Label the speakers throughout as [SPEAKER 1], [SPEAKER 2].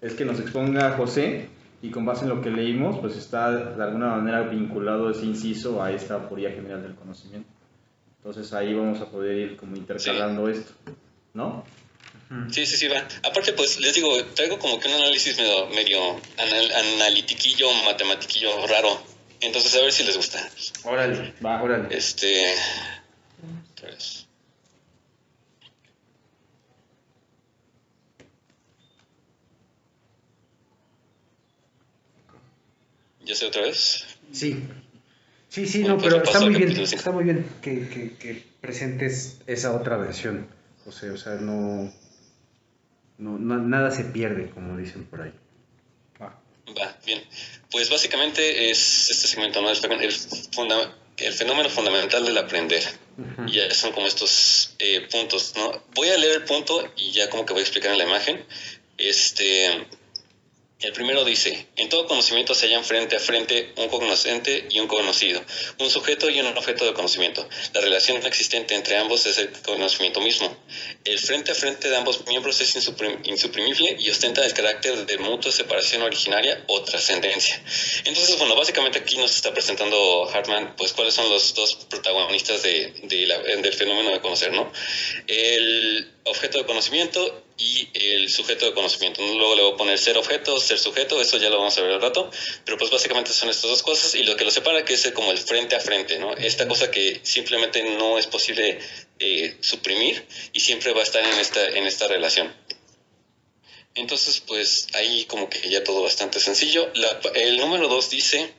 [SPEAKER 1] es que nos exponga José y con base en lo que leímos, pues está de alguna manera vinculado ese inciso a esta aporía general del conocimiento. Entonces ahí vamos a poder ir como
[SPEAKER 2] Sí.
[SPEAKER 1] intercalando esto, ¿no?
[SPEAKER 2] Sí, va. Aparte, pues, les digo, traigo como que un análisis medio analitiquillo, matematiquillo raro. Entonces, a ver si les gusta.
[SPEAKER 1] Órale, va, órale.
[SPEAKER 2] Pues, ¿ya sé otra vez?
[SPEAKER 3] Sí, sí,
[SPEAKER 2] Bueno,
[SPEAKER 3] no,
[SPEAKER 2] pues
[SPEAKER 3] pero
[SPEAKER 2] repaso al capítulo 5.
[SPEAKER 3] está muy bien que presentes esa otra versión, José, o sea, nada se pierde, como dicen por ahí.
[SPEAKER 2] Va, bien. Pues básicamente es este segmento, ¿no? El fenómeno fundamental del aprender. Y ya son como estos puntos, ¿no? Voy a leer el punto y ya como que voy a explicar en la imagen. El primero dice, en todo conocimiento se hallan frente a frente un cognoscente y un conocido, un sujeto y un objeto de conocimiento. La relación existente entre ambos es el conocimiento mismo. El frente a frente de ambos miembros es insuprimible y ostenta el carácter de mutua separación originaria o trascendencia. Entonces, bueno, básicamente aquí nos está presentando Hartman, pues, cuáles son los dos protagonistas del fenómeno de conocer, ¿no? El objeto de conocimiento y el sujeto de conocimiento. Luego le voy a poner ser objeto, ser sujeto, eso ya lo vamos a ver al rato, pero pues básicamente son estas dos cosas y lo que lo separa que es como el frente a frente, ¿no? Esta cosa que simplemente no es posible suprimir y siempre va a estar en esta relación. Entonces, pues ahí como que ya todo bastante sencillo. El número 2 dice...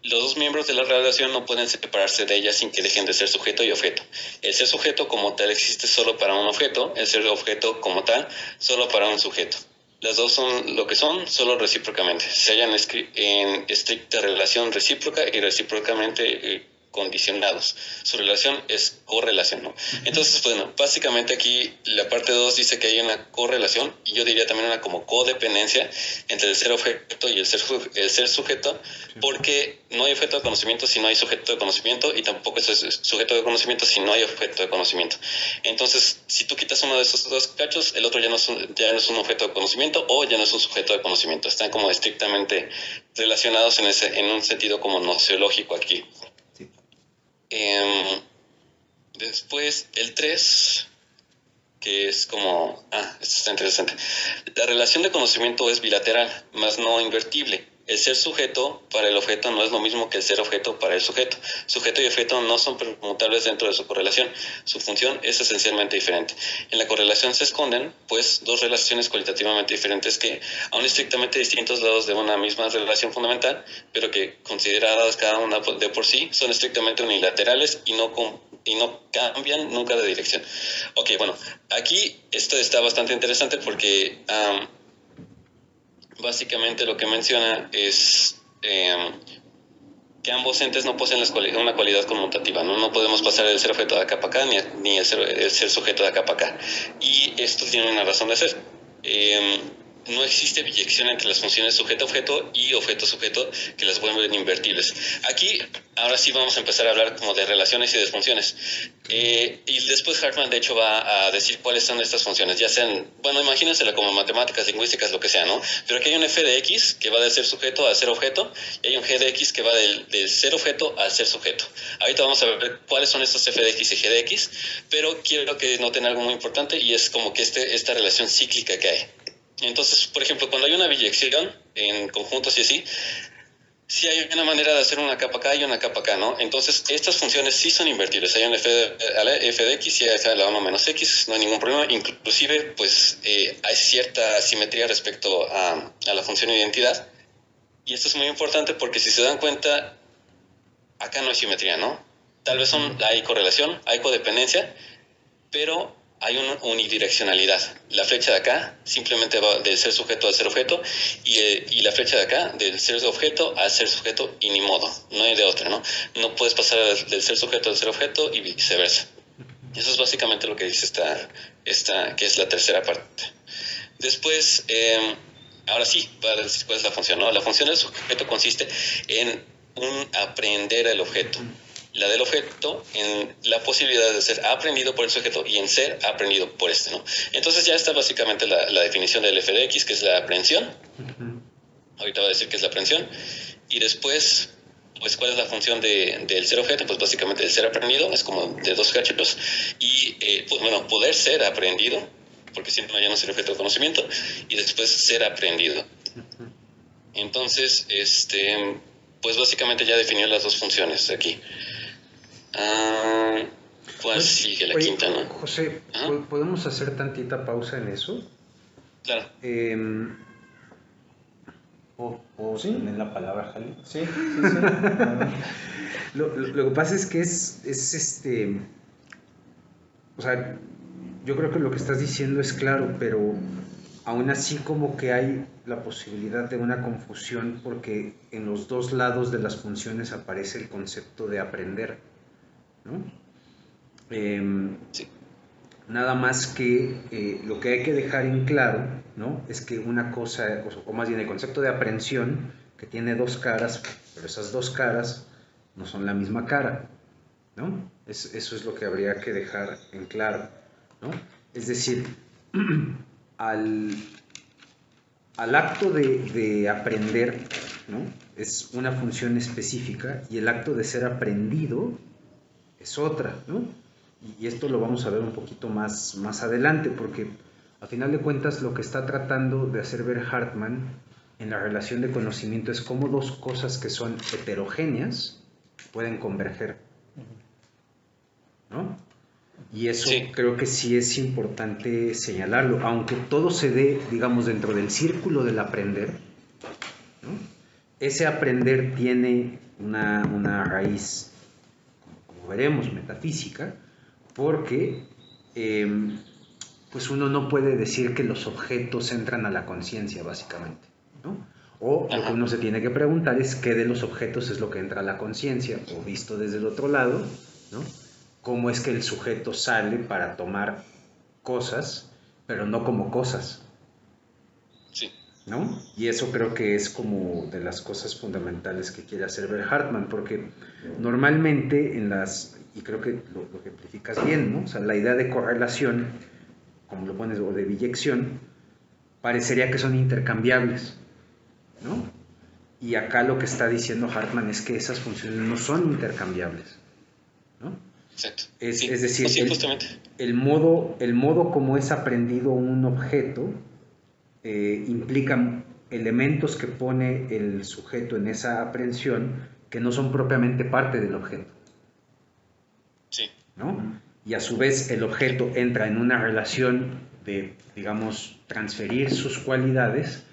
[SPEAKER 2] los dos miembros de la relación no pueden separarse de ella sin que dejen de ser sujeto y objeto. El ser sujeto como tal existe solo para un objeto, el ser objeto como tal solo para un sujeto. Las dos son lo que son, solo recíprocamente. Se hallan en estricta relación recíproca y recíprocamente condicionados. Su relación es correlación, ¿no? Entonces, bueno, básicamente aquí la parte 2 dice que hay una correlación y yo diría también una como codependencia entre el ser objeto y el ser sujeto, porque no hay objeto de conocimiento si no hay sujeto de conocimiento y tampoco es sujeto de conocimiento si no hay objeto de conocimiento. Entonces, si tú quitas uno de esos dos cachos, el otro ya no es un objeto de conocimiento o ya no es un sujeto de conocimiento. Están como estrictamente relacionados en un sentido como nociológico aquí. Sí. Después, el 3, que es como... esto está interesante. La relación de conocimiento es bilateral, más no invertible. El ser sujeto para el objeto no es lo mismo que el ser objeto para el sujeto. Sujeto y objeto no son permutables dentro de su correlación. Su función es esencialmente diferente. En la correlación se esconden, pues, dos relaciones cualitativamente diferentes que, aun estrictamente distintos lados de una misma relación fundamental, pero que, consideradas cada una de por sí, son estrictamente unilaterales y no cambian nunca de dirección. Ok, bueno, aquí esto está bastante interesante porque básicamente lo que menciona es que ambos entes no poseen una cualidad conmutativa, ¿no? No podemos pasar el ser objeto de acá para acá ni el ser sujeto de acá para acá. Y esto tiene una razón de ser. No existe biyección entre las funciones sujeto-objeto y objeto-sujeto que las vuelven invertibles. Aquí, ahora sí vamos a empezar a hablar como de relaciones y de funciones. Y después Hartman, de hecho, va a decir cuáles son estas funciones, ya sean, bueno, imagínensela como matemáticas, lingüísticas, lo que sea, ¿no? Pero aquí hay un f de x que va del ser sujeto al ser objeto, y hay un g de x que va del ser objeto al ser sujeto. Ahorita vamos a ver cuáles son estos f de x y g de x, pero quiero que noten algo muy importante, y es como que esta relación cíclica que hay. Entonces, por ejemplo, cuando hay una biyección en conjuntos y así, sí hay una manera de hacer una capa acá y una capa acá, ¿no? Entonces, estas funciones sí son invertibles. Hay un f de x y hay a la 1 menos x, no hay ningún problema. Inclusive, pues, hay cierta simetría respecto a la función identidad. Y esto es muy importante porque si se dan cuenta, acá no hay simetría, ¿no? Tal vez hay correlación, hay codependencia, pero hay una unidireccionalidad. La flecha de acá simplemente va del ser sujeto al ser objeto y la flecha de acá del ser objeto al ser sujeto y ni modo, no hay de otra, ¿no? No puedes pasar del ser sujeto al ser objeto y viceversa. Eso es básicamente lo que dice esta que es la tercera parte. Después, ahora sí, va a decir cuál es la función, ¿no? La función del sujeto consiste en aprender el objeto. la del objeto en la posibilidad de ser aprendido por el sujeto y en ser aprendido por este, ¿no? Entonces ya está básicamente la definición del f de x, que es la aprehensión. Ahorita voy a decir qué es la aprehensión. Y después, pues, ¿cuál es la función del ser objeto? Pues básicamente el ser aprendido es como de dos cachitos. Y, pues, bueno, poder ser aprendido, porque si no ya no es el objeto de conocimiento, y después ser aprendido. Entonces, pues básicamente ya definió las dos funciones aquí. ¿Cuál sigue? La quinta, ¿no?
[SPEAKER 3] José, ¿podemos hacer tantita pausa en eso?
[SPEAKER 2] Claro.
[SPEAKER 3] ¿Puedo
[SPEAKER 1] Sí.
[SPEAKER 3] poner la palabra, Jali?
[SPEAKER 1] Sí.
[SPEAKER 3] Lo que pasa es que o sea, yo creo que lo que estás diciendo es claro, pero aún así como que hay la posibilidad de una confusión porque en los dos lados de las funciones aparece el concepto de aprender, ¿no?
[SPEAKER 2] Sí.
[SPEAKER 3] Nada más que lo que hay que dejar en claro, ¿no? Es que una cosa, o más bien el concepto de aprehensión, que tiene dos caras, pero esas dos caras no son la misma cara, ¿no? Eso es lo que habría que dejar en claro, ¿no? Es decir, al acto de aprender, ¿no? Es una función específica y el acto de ser aprendido es otra, ¿no? Y esto lo vamos a ver un poquito más adelante, porque a final de cuentas lo que está tratando de hacer ver Hartman en la relación de conocimiento es cómo dos cosas que son heterogéneas pueden converger, ¿no? Y eso
[SPEAKER 2] Sí.
[SPEAKER 3] creo que sí es importante señalarlo, aunque todo se dé, digamos, dentro del círculo del aprender, ¿no? Ese aprender tiene una raíz, como veremos, metafísica, porque pues uno no puede decir que los objetos entran a la conciencia, básicamente, ¿no? O lo que uno se tiene que preguntar es qué de los objetos es lo que entra a la conciencia, o visto desde el otro lado, ¿no? Cómo es que el sujeto sale para tomar cosas, pero no como cosas,
[SPEAKER 2] Sí.
[SPEAKER 3] ¿no? Y eso creo que es como de las cosas fundamentales que quiere hacer ver Hartman, porque normalmente y creo que lo ejemplificas bien, ¿no? O sea, la idea de correlación, como lo pones, o de biyección, parecería que son intercambiables, ¿no? Y acá lo que está diciendo Hartman es que esas funciones no son intercambiables, ¿no?
[SPEAKER 2] Exacto.
[SPEAKER 3] Es
[SPEAKER 2] Sí.
[SPEAKER 3] decir,
[SPEAKER 2] Sí, justamente.
[SPEAKER 3] el modo como es aprendido un objeto implica elementos que pone el sujeto en esa aprehensión que no son propiamente parte del objeto,
[SPEAKER 2] Sí.
[SPEAKER 3] ¿no? Y a su vez el objeto entra en una relación de, digamos, transferir sus cualidades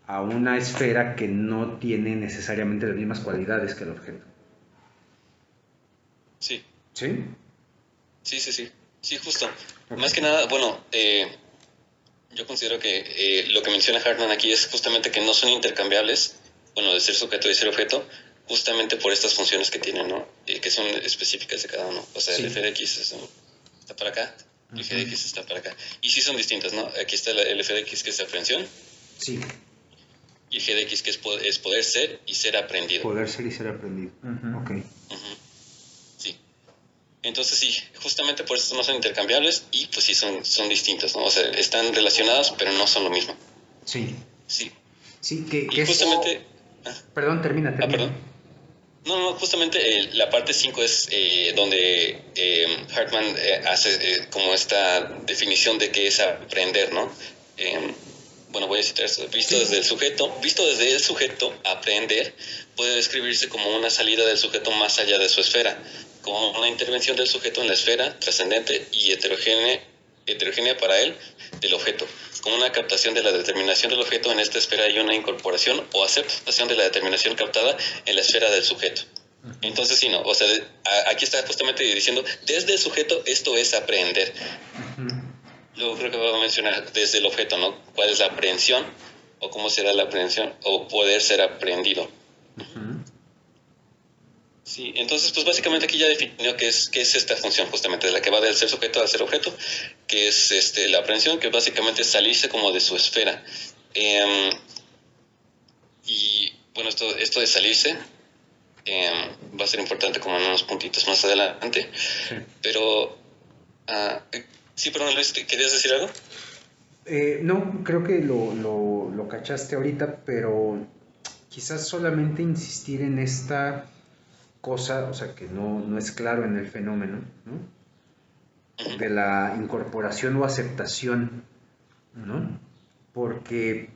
[SPEAKER 3] a una esfera que no tiene necesariamente las mismas cualidades que el objeto.
[SPEAKER 2] Sí.
[SPEAKER 3] ¿Sí?
[SPEAKER 2] Sí, justo. Más que nada, bueno, yo considero que lo que menciona Hartman aquí es justamente que no son intercambiables, bueno, de ser sujeto y ser objeto, justamente por estas funciones que tienen, ¿no? Que son específicas de cada uno. O sea,
[SPEAKER 3] Sí.
[SPEAKER 2] el f de x está para acá, el g de x está para acá. Y sí son distintas, ¿no? Aquí está el f de x, que es aprehensión.
[SPEAKER 3] Sí.
[SPEAKER 2] Y el g de x, que es poder ser y ser aprendido.
[SPEAKER 3] Poder ser y ser aprendido. Ok.
[SPEAKER 2] Sí. Entonces sí, justamente por eso no son intercambiables y pues sí son distintas, ¿no? O sea, están relacionadas pero no son lo mismo.
[SPEAKER 3] Sí.
[SPEAKER 2] Sí.
[SPEAKER 3] Sí, que
[SPEAKER 2] Y justamente...
[SPEAKER 3] Perdón, termina.
[SPEAKER 2] perdón. No, justamente la parte 5 es donde Hartman hace como esta definición de qué es aprender, ¿no? Bueno, voy a citar esto. Visto desde el sujeto, aprender puede describirse como una salida del sujeto más allá de su esfera, como una intervención del sujeto en la esfera trascendente y heterogénea para él del objeto, como una captación de la determinación del objeto en esta esfera y una incorporación o aceptación de la determinación captada en la esfera del sujeto. Entonces sí, no, o sea, aquí está justamente diciendo, desde el sujeto esto es aprender. Luego creo que voy a mencionar desde el objeto, ¿no? ¿Cuál es la aprehensión? O cómo será la aprehensión, o poder ser aprendido. Sí, entonces pues básicamente aquí ya definió qué es esta función, justamente, de la que va del ser sujeto al ser objeto, que es la aprehensión, que básicamente es salirse como de su esfera. Y bueno, esto de salirse, va a ser importante como en unos puntitos más adelante.
[SPEAKER 3] Sí.
[SPEAKER 2] Pero, sí, perdón, Luis, ¿querías decir algo?
[SPEAKER 3] No, creo que lo cachaste ahorita, pero quizás solamente insistir en esta cosa, o sea, que no es claro en el fenómeno, ¿no? De la incorporación o aceptación, ¿no? Porque,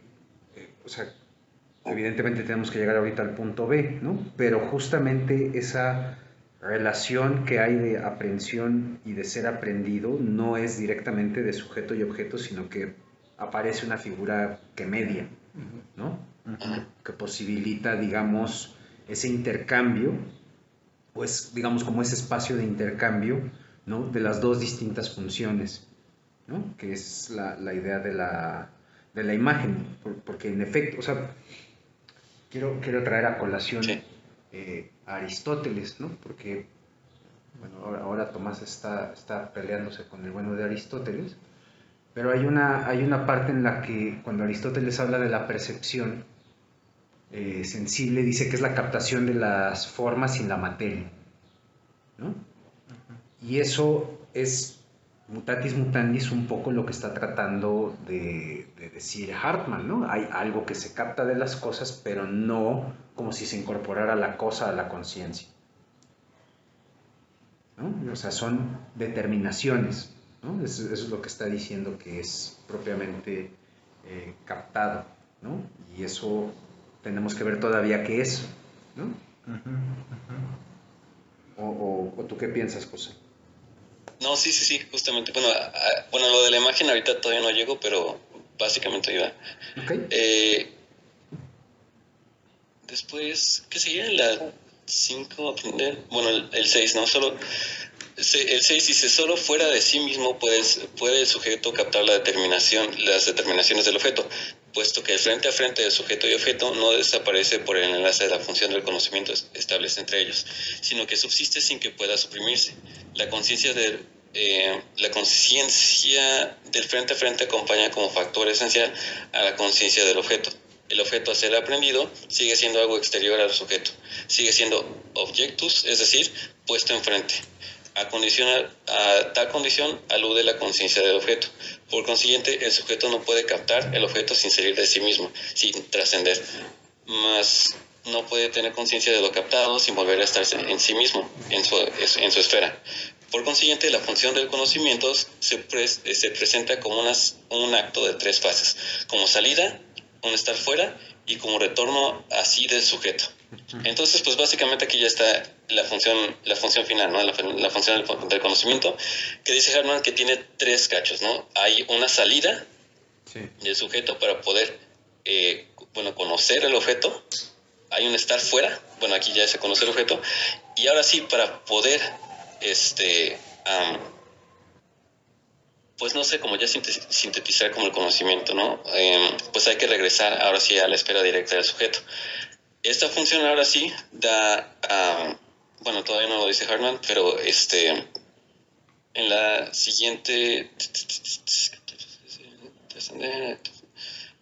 [SPEAKER 3] o sea, evidentemente tenemos que llegar ahorita al punto B, ¿no? Pero justamente esa relación que hay de aprehensión y de ser aprendido no es directamente de sujeto y objeto, sino que aparece una figura que media, ¿no? Que posibilita, digamos, ese intercambio, pues, digamos, como ese espacio de intercambio, ¿no? De las dos distintas funciones, ¿no? Que es la idea de la imagen, porque en efecto, o sea, quiero traer a colación
[SPEAKER 2] Sí.
[SPEAKER 3] a Aristóteles, ¿no? Porque, bueno, ahora Tomás está peleándose con el bueno de Aristóteles, pero hay una parte en la que cuando Aristóteles habla de la percepción sensible, dice que es la captación de las formas sin la materia, ¿no? Y eso es mutatis mutandis un poco lo que está tratando de decir Hartmann, ¿no? Hay algo que se capta de las cosas, pero no como si se incorporara la cosa a la conciencia, ¿no? O sea, son determinaciones, ¿no? Eso es lo que está diciendo que es propiamente captado, ¿no? Y eso tenemos que ver todavía qué es, ¿no? O ¿tú qué piensas, José?
[SPEAKER 2] No, sí, justamente. Bueno, lo de la imagen ahorita todavía no llego, pero básicamente iba.
[SPEAKER 3] Ok.
[SPEAKER 2] Después, ¿qué seguía? La 5 aprender. Bueno, el 6, ¿no? El 6 dice, solo fuera de sí mismo puede el sujeto captar las determinaciones del objeto, puesto que el frente a frente de sujeto y objeto no desaparece por el enlace de la función del conocimiento establece entre ellos, sino que subsiste sin que pueda suprimirse. La conciencia del frente a frente acompaña como factor esencial a la conciencia del objeto. El objeto a ser aprendido sigue siendo algo exterior al sujeto, sigue siendo objectus, es decir, puesto enfrente. A tal condición alude la conciencia del objeto. Por consiguiente, el sujeto no puede captar el objeto sin salir de sí mismo, sin trascender. Mas no puede tener conciencia de lo captado sin volver a estar en sí mismo, en su esfera. Por consiguiente, la función del conocimiento se presenta como un acto de tres fases, como salida, un estar fuera y como retorno así del sujeto. Entonces, pues básicamente aquí ya está la función final, ¿no? La función del conocimiento, que dice Hartmann que tiene tres cachos, ¿no? Hay una salida del sujeto para poder, conocer el objeto. Hay un estar fuera, bueno, aquí ya se conoce el objeto, y ahora sí, para poder, pues no sé, como ya sintetizar como el conocimiento, ¿no? Pues hay que regresar ahora sí a la espera directa del sujeto. Esta función ahora sí da, bueno, todavía no lo dice Hartmann, pero en la siguiente,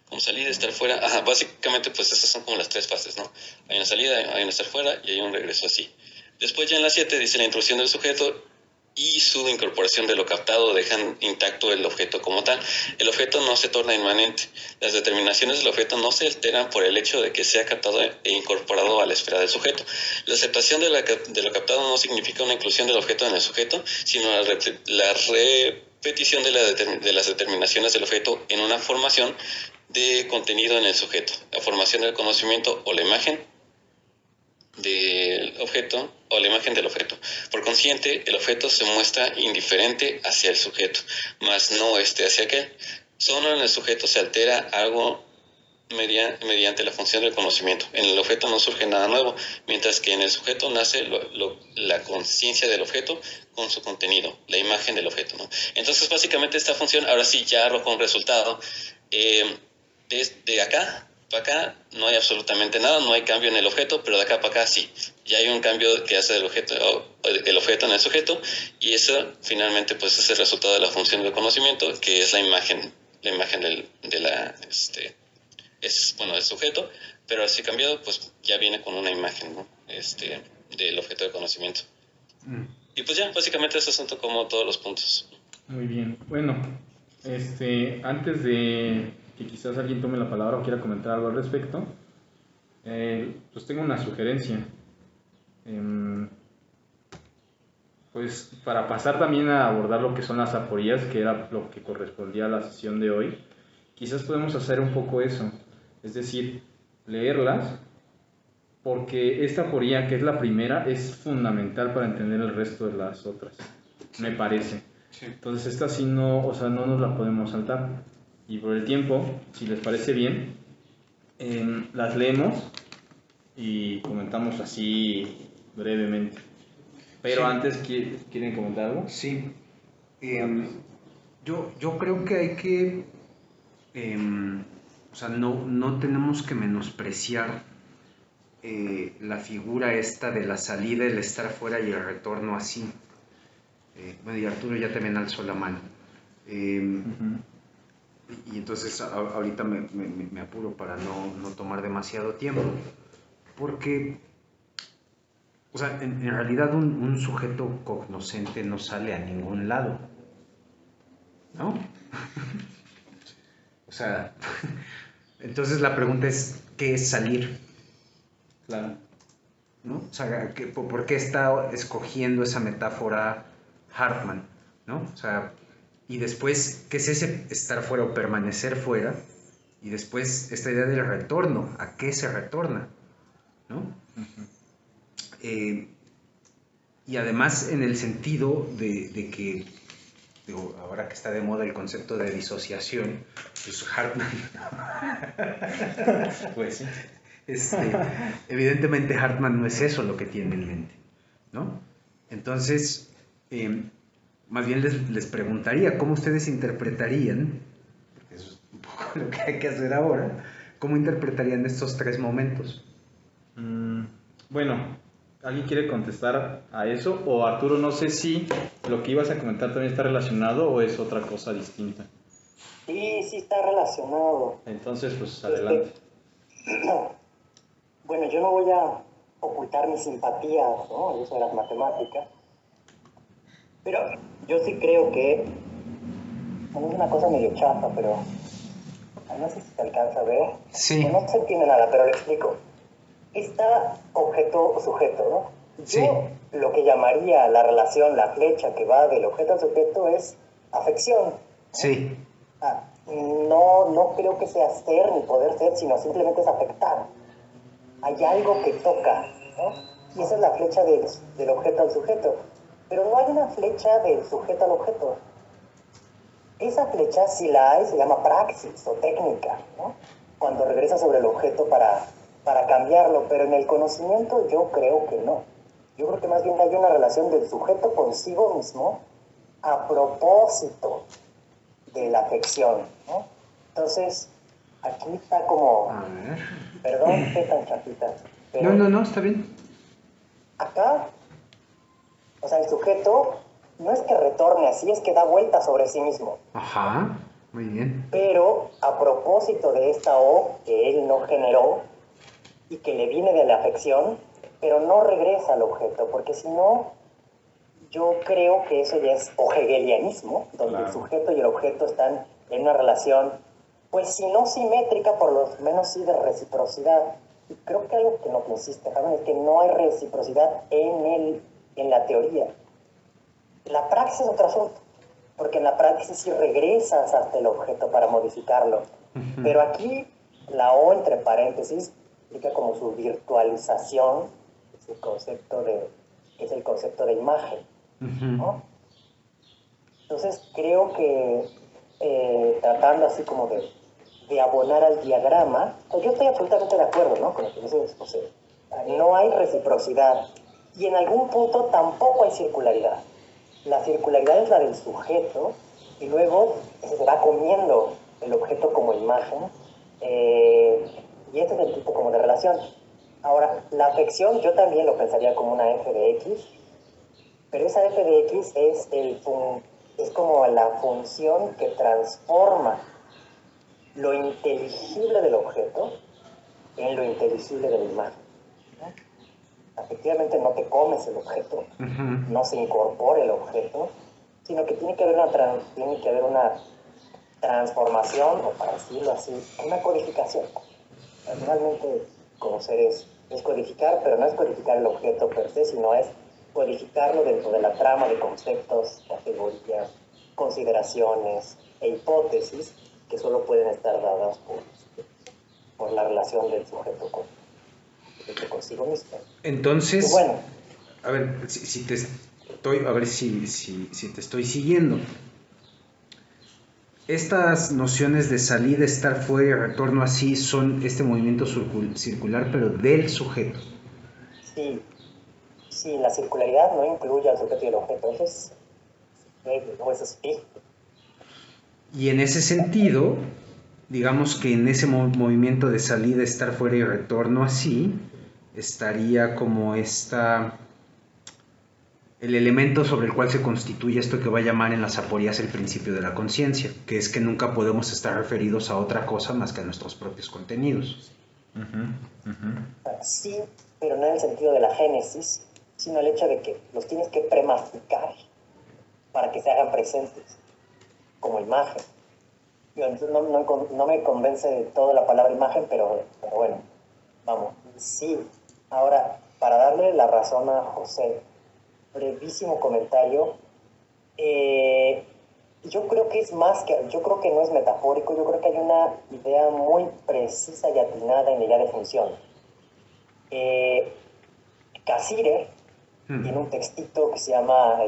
[SPEAKER 2] como salida, estar fuera, básicamente pues esas son como las tres fases, ¿no? Hay una salida, hay un estar fuera y hay un regreso así. Después ya en la 7 dice la intrusión del sujeto y su incorporación de lo captado dejan intacto el objeto como tal. El objeto no se torna inmanente. Las determinaciones del objeto no se alteran por el hecho de que sea captado e incorporado a la esfera del sujeto. La aceptación de lo captado no significa una inclusión del objeto en el sujeto, sino la repetición de las determinaciones del objeto en una formación de contenido en el sujeto. La formación del conocimiento o la imagen del objeto o la imagen del objeto. Por consiguiente, el objeto se muestra indiferente hacia el sujeto, mas no hacia aquel. Solo en el sujeto se altera algo mediante la función del conocimiento. En el objeto no surge nada nuevo, mientras que en el sujeto nace la conciencia del objeto con su contenido, la imagen del objeto, ¿no? Entonces, básicamente esta función ahora sí ya arroja un resultado. Desde acá para acá no hay absolutamente nada, no hay cambio en el objeto, pero de acá para acá sí. Ya hay un cambio que hace el objeto en el sujeto, y eso finalmente pues es el resultado de la función del conocimiento, que es la imagen del sujeto, pero así cambiado pues ya viene con una imagen, ¿no? del objeto de conocimiento.
[SPEAKER 3] Mm.
[SPEAKER 2] Y pues ya, básicamente esos son como todos los puntos.
[SPEAKER 1] Muy bien. Bueno, antes de que quizás alguien tome la palabra o quiera comentar algo al respecto, pues tengo una sugerencia. Pues para pasar también a abordar lo que son las aporías, que era lo que correspondía a la sesión de hoy, quizás podemos hacer un poco eso, es decir, leerlas, porque esta aporía, que es la primera, es fundamental para entender el resto de las otras, me parece.
[SPEAKER 3] Sí.
[SPEAKER 1] Entonces esta sí no, o sea, no nos la podemos saltar. Y por el tiempo, si les parece bien, las leemos y comentamos así brevemente. Pero
[SPEAKER 3] Sí.
[SPEAKER 1] antes, ¿quieren comentar algo?
[SPEAKER 3] Sí. Yo creo que hay que, o sea, no tenemos que menospreciar la figura esta de la salida, el estar fuera y el retorno así. Bueno, y Arturo ya también alzó la mano. Y entonces ahorita me apuro para no tomar demasiado tiempo, porque, o sea, en realidad un sujeto cognoscente no sale a ningún lado, ¿no? O sea, entonces la pregunta es, ¿qué es salir?
[SPEAKER 1] Claro.
[SPEAKER 3] ¿No? O sea, ¿por qué está escogiendo esa metáfora Hartman? ¿No? O sea, y después, ¿qué es ese estar fuera o permanecer fuera? Y después, esta idea del retorno, ¿a qué se retorna? ¿No?
[SPEAKER 1] Uh-huh.
[SPEAKER 3] Y además en el sentido de que, digo, ahora que está de moda el concepto de disociación, pues Hartman...
[SPEAKER 1] Pues sí.
[SPEAKER 3] Evidentemente Hartman no es eso lo que tiene en mente, ¿no? Entonces, más bien les preguntaría cómo ustedes interpretarían, porque eso es un poco lo que hay que hacer ahora, cómo interpretarían estos tres momentos.
[SPEAKER 1] Bueno, ¿alguien quiere contestar a eso? O Arturo, no sé si lo que ibas a comentar también está relacionado o es otra cosa distinta.
[SPEAKER 4] Sí está relacionado.
[SPEAKER 1] Entonces, pues adelante.
[SPEAKER 4] Bueno, yo no voy a ocultar mis simpatías, ¿no? El uso de las matemáticas. Pero yo sí creo que, bueno, es una cosa medio chafa, pero no sé si se alcanza a ver.
[SPEAKER 3] Sí.
[SPEAKER 4] No se entiende nada, pero lo explico. Está objeto-sujeto, ¿no?
[SPEAKER 3] Sí.
[SPEAKER 4] Yo lo que llamaría la relación, la flecha que va del objeto al sujeto es afección, ¿no?
[SPEAKER 3] Sí.
[SPEAKER 4] No creo que sea ser ni poder ser, sino simplemente es afectar. Hay algo que toca, ¿no? Y esa es la flecha del objeto al sujeto. Pero no hay una flecha del sujeto al objeto. Esa flecha, si la hay, se llama praxis o técnica, ¿no? Cuando regresa sobre el objeto para cambiarlo, pero en el conocimiento yo creo que no. Yo creo que más bien hay una relación del sujeto consigo mismo a propósito de la afección, ¿no? Entonces, aquí está como...
[SPEAKER 3] A ver.
[SPEAKER 4] Perdón, qué tan chapita. Pero
[SPEAKER 3] No, está bien.
[SPEAKER 4] acá, o sea, el sujeto no es que retorne así, es que da vuelta sobre sí mismo.
[SPEAKER 3] Ajá, muy bien.
[SPEAKER 4] Pero a propósito de esta O que él no generó y que le viene de la afección, pero no regresa al objeto, porque si no, yo creo que eso ya es hegelianismo, donde
[SPEAKER 1] Claro.
[SPEAKER 4] el sujeto y el objeto están en una relación, pues si no simétrica, por lo menos sí de reciprocidad. Y creo que algo que no consiste, ¿saben? Es que no hay reciprocidad en la teoría. La praxis es otro asunto, porque en la praxis sí regresas hasta el objeto para modificarlo.
[SPEAKER 3] Uh-huh.
[SPEAKER 4] Pero aquí la O entre paréntesis explica como su virtualización, es el concepto de imagen, ¿no? Entonces creo que tratando así como de abonar al diagrama, pues yo estoy absolutamente de acuerdo, ¿no? Con lo que dice José. No hay reciprocidad y en algún punto tampoco hay circularidad. La circularidad es la del sujeto y luego se va comiendo el objeto como imagen y este es el tipo como de relación. Ahora, la afección yo también lo pensaría como una f de x, pero esa f de x es como la función que transforma lo inteligible del objeto en lo inteligible de la imagen, ¿no? efectivamente no te comes el objeto,
[SPEAKER 3] Ujú.
[SPEAKER 4] no se incorpora el objeto, sino que tiene que haber una transformación, o para decirlo así, una codificación. Realmente conocer es codificar, pero no es codificar el objeto per se, sino es codificarlo dentro de la trama de conceptos, categorías, consideraciones e hipótesis que solo pueden estar dadas por la relación del sujeto consigo mismo. Y
[SPEAKER 3] Entonces,
[SPEAKER 4] bueno,
[SPEAKER 3] a ver, si te estoy, a ver si te estoy siguiendo. Estas nociones de salida, estar fuera y retorno así son este movimiento circular, pero del sujeto.
[SPEAKER 4] sí, la circularidad no incluye al sujeto y el objeto, eso es fijo.
[SPEAKER 3] Y en ese sentido, digamos que en ese movimiento de salida, estar fuera y retorno así, estaría como el elemento sobre el cual se constituye esto que va a llamar en las aporías el principio de la conciencia, que es que nunca podemos estar referidos a otra cosa más que a nuestros propios contenidos.
[SPEAKER 4] Sí, pero no en el sentido de la génesis, sino el hecho de que los tienes que premasticar para que se hagan presentes como imagen. Entonces no me convence de todo la palabra imagen, pero bueno, vamos, sí. Ahora, para darle la razón a José, brevísimo comentario, yo creo que no es metafórico, yo creo que hay una idea muy precisa y atinada en la idea de función. Cassirer tiene un textito que se llama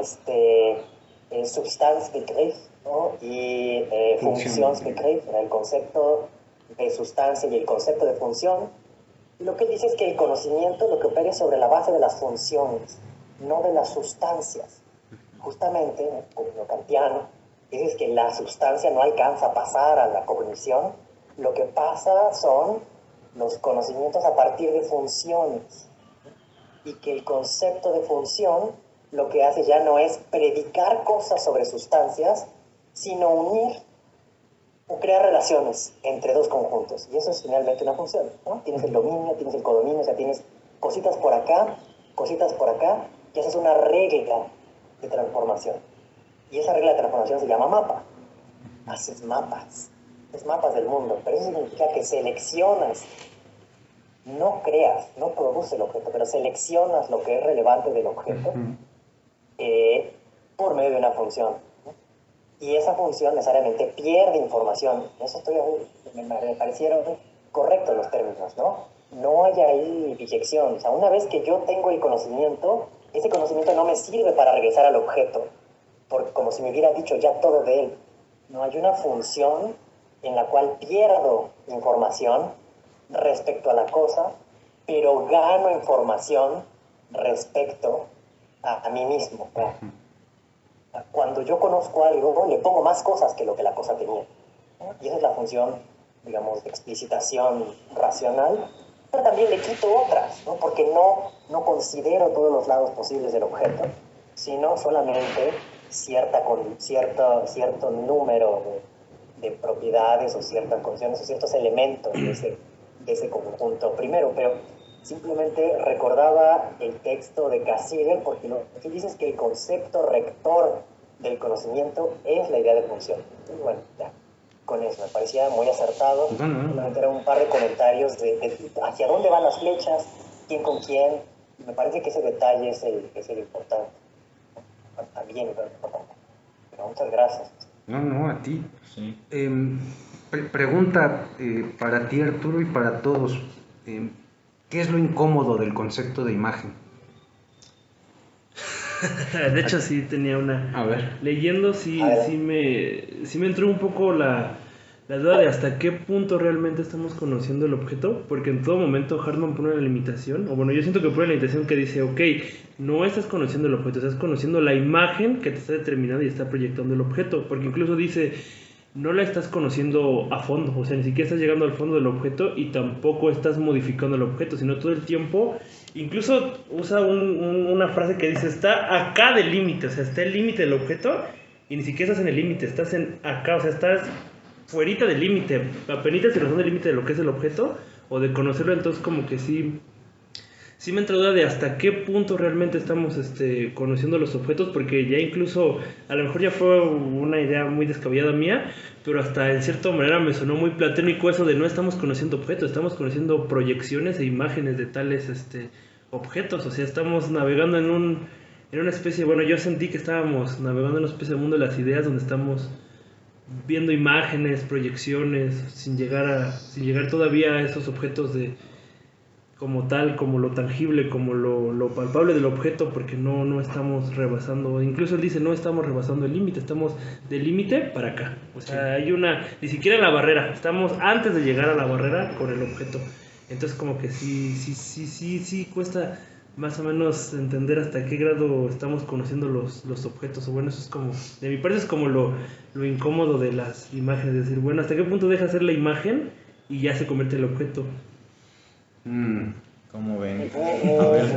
[SPEAKER 4] Substanzbegriff, ¿no? Y Funktionsbegriff, el concepto de sustancia y el concepto de función. Y lo que él dice es que el conocimiento lo que opera es sobre la base de las funciones, no de las sustancias. Justamente, como lo kantiano, dices que la sustancia no alcanza a pasar a la cognición, lo que pasa son los conocimientos a partir de funciones. Y que el concepto de función lo que hace ya no es predicar cosas sobre sustancias, sino unir o crear relaciones entre dos conjuntos. Y eso es finalmente una función, ¿no? Tienes el dominio, tienes el codominio, o sea, tienes cositas por acá, y haces una regla de transformación. Y esa regla de transformación se llama mapa. Haces mapas del mundo, pero eso significa que seleccionas. No creas, no produces el objeto, pero seleccionas lo que es relevante del objeto por medio de una función, ¿no? Y esa función necesariamente pierde información. Eso me parecieron correctos los términos, ¿no? No hay ahí biyección. O sea, una vez que yo tengo el conocimiento, ese conocimiento no me sirve para regresar al objeto, porque como si me hubiera dicho ya todo de él. No hay una función en la cual pierdo información respecto a la cosa, pero gano información respecto a mí mismo. Cuando yo conozco algo, le pongo más cosas que lo que la cosa tenía. Y esa es la función, digamos, de explicitación racional, pero también le quito otras, ¿no? Porque no considero todos los lados posibles del objeto, sino solamente cierto número de propiedades o ciertas condiciones o ciertos elementos de ese conjunto primero, pero simplemente recordaba el texto de Cassirer porque lo que dice es que el concepto rector del conocimiento es la idea de función. Y bueno, ya, con eso me parecía muy acertado. Solamente eran un par de comentarios de hacia dónde van las flechas, quién con quién. Y me parece que ese detalle es el importante. También es importante. Pero muchas gracias.
[SPEAKER 3] No, a ti.
[SPEAKER 1] Sí.
[SPEAKER 3] Pregunta para ti, Arturo, y para todos. ¿Qué es lo incómodo del concepto de imagen?
[SPEAKER 5] De hecho, sí tenía una.
[SPEAKER 3] A ver.
[SPEAKER 5] Leyendo, sí me entró un poco la duda de hasta qué punto realmente estamos conociendo el objeto, porque en todo momento Hartman pone la limitación, o bueno, yo siento que pone la limitación que dice, ok, no estás conociendo el objeto, estás conociendo la imagen que te está determinando y está proyectando el objeto, porque incluso dice, no la estás conociendo a fondo, o sea, ni siquiera estás llegando al fondo del objeto y tampoco estás modificando el objeto, sino todo el tiempo, incluso usa una frase que dice, está acá del límite, o sea, está el límite del objeto y ni siquiera estás en el límite, estás acá, o sea, estás fuerita del límite, apenitas si razón del límite de lo que es el objeto o de conocerlo, entonces como que sí sí me entra duda de hasta qué punto realmente estamos conociendo los objetos, porque ya incluso, a lo mejor ya fue una idea muy descabellada mía, pero hasta en cierta manera me sonó muy platónico eso de no estamos conociendo objetos, estamos conociendo proyecciones e imágenes de tales objetos, o sea, estamos navegando en una especie, bueno, yo sentí que estábamos navegando en una especie de mundo de las ideas donde estamos viendo imágenes, proyecciones, sin llegar todavía a esos objetos de como tal, como lo tangible, como lo palpable del objeto, porque no estamos rebasando, incluso él dice, no estamos rebasando el límite, estamos del límite para acá, o sea, hay ni siquiera la barrera, estamos antes de llegar a la barrera con el objeto, entonces como que sí cuesta más o menos entender hasta qué grado estamos conociendo los objetos, o bueno, eso es como, de mi parte es como lo incómodo de las imágenes, es decir, bueno, hasta qué punto deja ser la imagen y ya se convierte en el objeto.
[SPEAKER 1] ¿Cómo ven?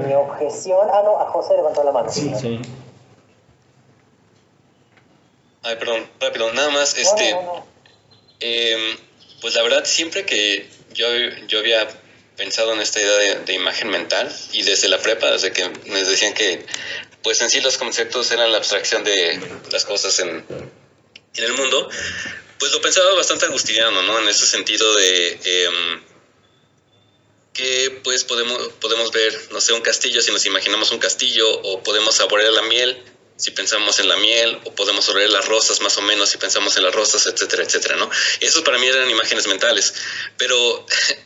[SPEAKER 4] Mi objeción... Ah, no, a José levantó la mano.
[SPEAKER 1] Sí.
[SPEAKER 2] Ay, perdón, rápido, nada más,
[SPEAKER 4] No.
[SPEAKER 2] pues la verdad, siempre que yo había pensado en esta idea de imagen mental, y desde la prepa, desde que nos decían que, pues en sí los conceptos eran la abstracción de las cosas en el mundo, pues lo pensaba bastante agustiniano, ¿no? En ese sentido de... que pues podemos ver, no sé, un castillo si nos imaginamos un castillo, o podemos saborear la miel si pensamos en la miel, o podemos oler las rosas más o menos si pensamos en las rosas, etcétera, etcétera, ¿no? Eso para mí eran imágenes mentales, pero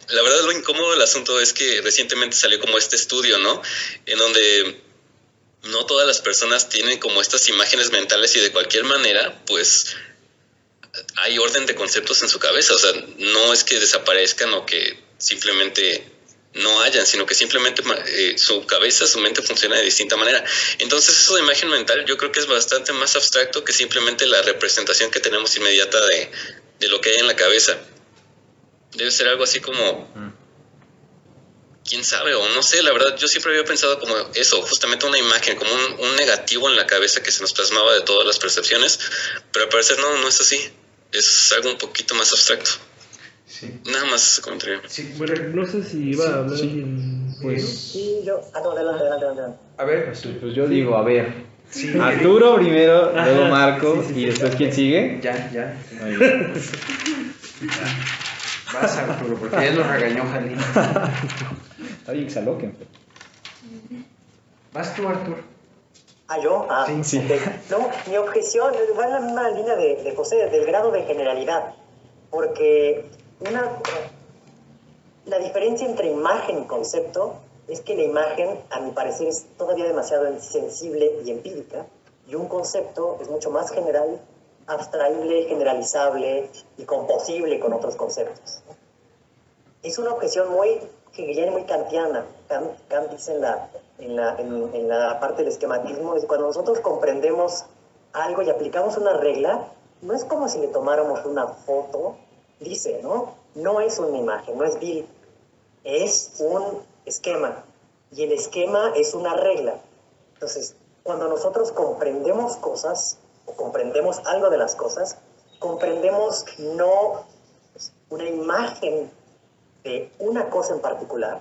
[SPEAKER 2] la verdad lo incómodo del asunto es que recientemente salió como este estudio, ¿no? En donde no todas las personas tienen como estas imágenes mentales y de cualquier manera, pues hay orden de conceptos en su cabeza, o sea, no es que desaparezcan o que simplemente no hayan, sino que simplemente su cabeza, su mente funciona de distinta manera. Entonces eso de imagen mental yo creo que es bastante más abstracto que simplemente la representación que tenemos inmediata de lo que hay en la cabeza. Debe ser algo así como, quién sabe, o no sé, la verdad yo siempre había pensado como eso, justamente una imagen, como un negativo en la cabeza que se nos plasmaba de todas las percepciones, pero al parecer no es así, es algo un poquito más abstracto.
[SPEAKER 3] Sí.
[SPEAKER 2] Nada más ese comentario.
[SPEAKER 3] Sí,
[SPEAKER 5] Bueno, no sé si iba a hablar alguien.
[SPEAKER 3] Pues,
[SPEAKER 4] Sí, yo... Ah, no, adelante.
[SPEAKER 3] a ver,
[SPEAKER 1] Pues yo digo, a ver,
[SPEAKER 3] sí,
[SPEAKER 1] Arturo primero,
[SPEAKER 5] Ajá,
[SPEAKER 1] luego Marco,
[SPEAKER 5] sí.
[SPEAKER 1] y después ¿quién sigue?
[SPEAKER 3] ya.
[SPEAKER 1] Muy bien.
[SPEAKER 3] Vas, Arturo, porque ya lo regañó Jalín.
[SPEAKER 1] Está bien que se aloquen.
[SPEAKER 3] Vas tú, Arturo.
[SPEAKER 4] ¿Ah, yo? Ah,
[SPEAKER 1] Sí.
[SPEAKER 4] ok. No, mi objeción va en la misma línea de José, del grado de generalidad. Porque la diferencia entre imagen y concepto es que la imagen, a mi parecer, es todavía demasiado sensible y empírica, y un concepto es mucho más general, abstraíble, generalizable y composible con otros conceptos. Es una objeción muy hegeliana y muy kantiana. Kant dice en la parte del esquematismo, es cuando nosotros comprendemos algo y aplicamos una regla, no es como si le tomáramos una foto, dice, ¿no? No es una imagen, no es Bill, es un esquema, y el esquema es una regla. Entonces, cuando nosotros comprendemos cosas, o comprendemos algo de las cosas, comprendemos no una imagen de una cosa en particular,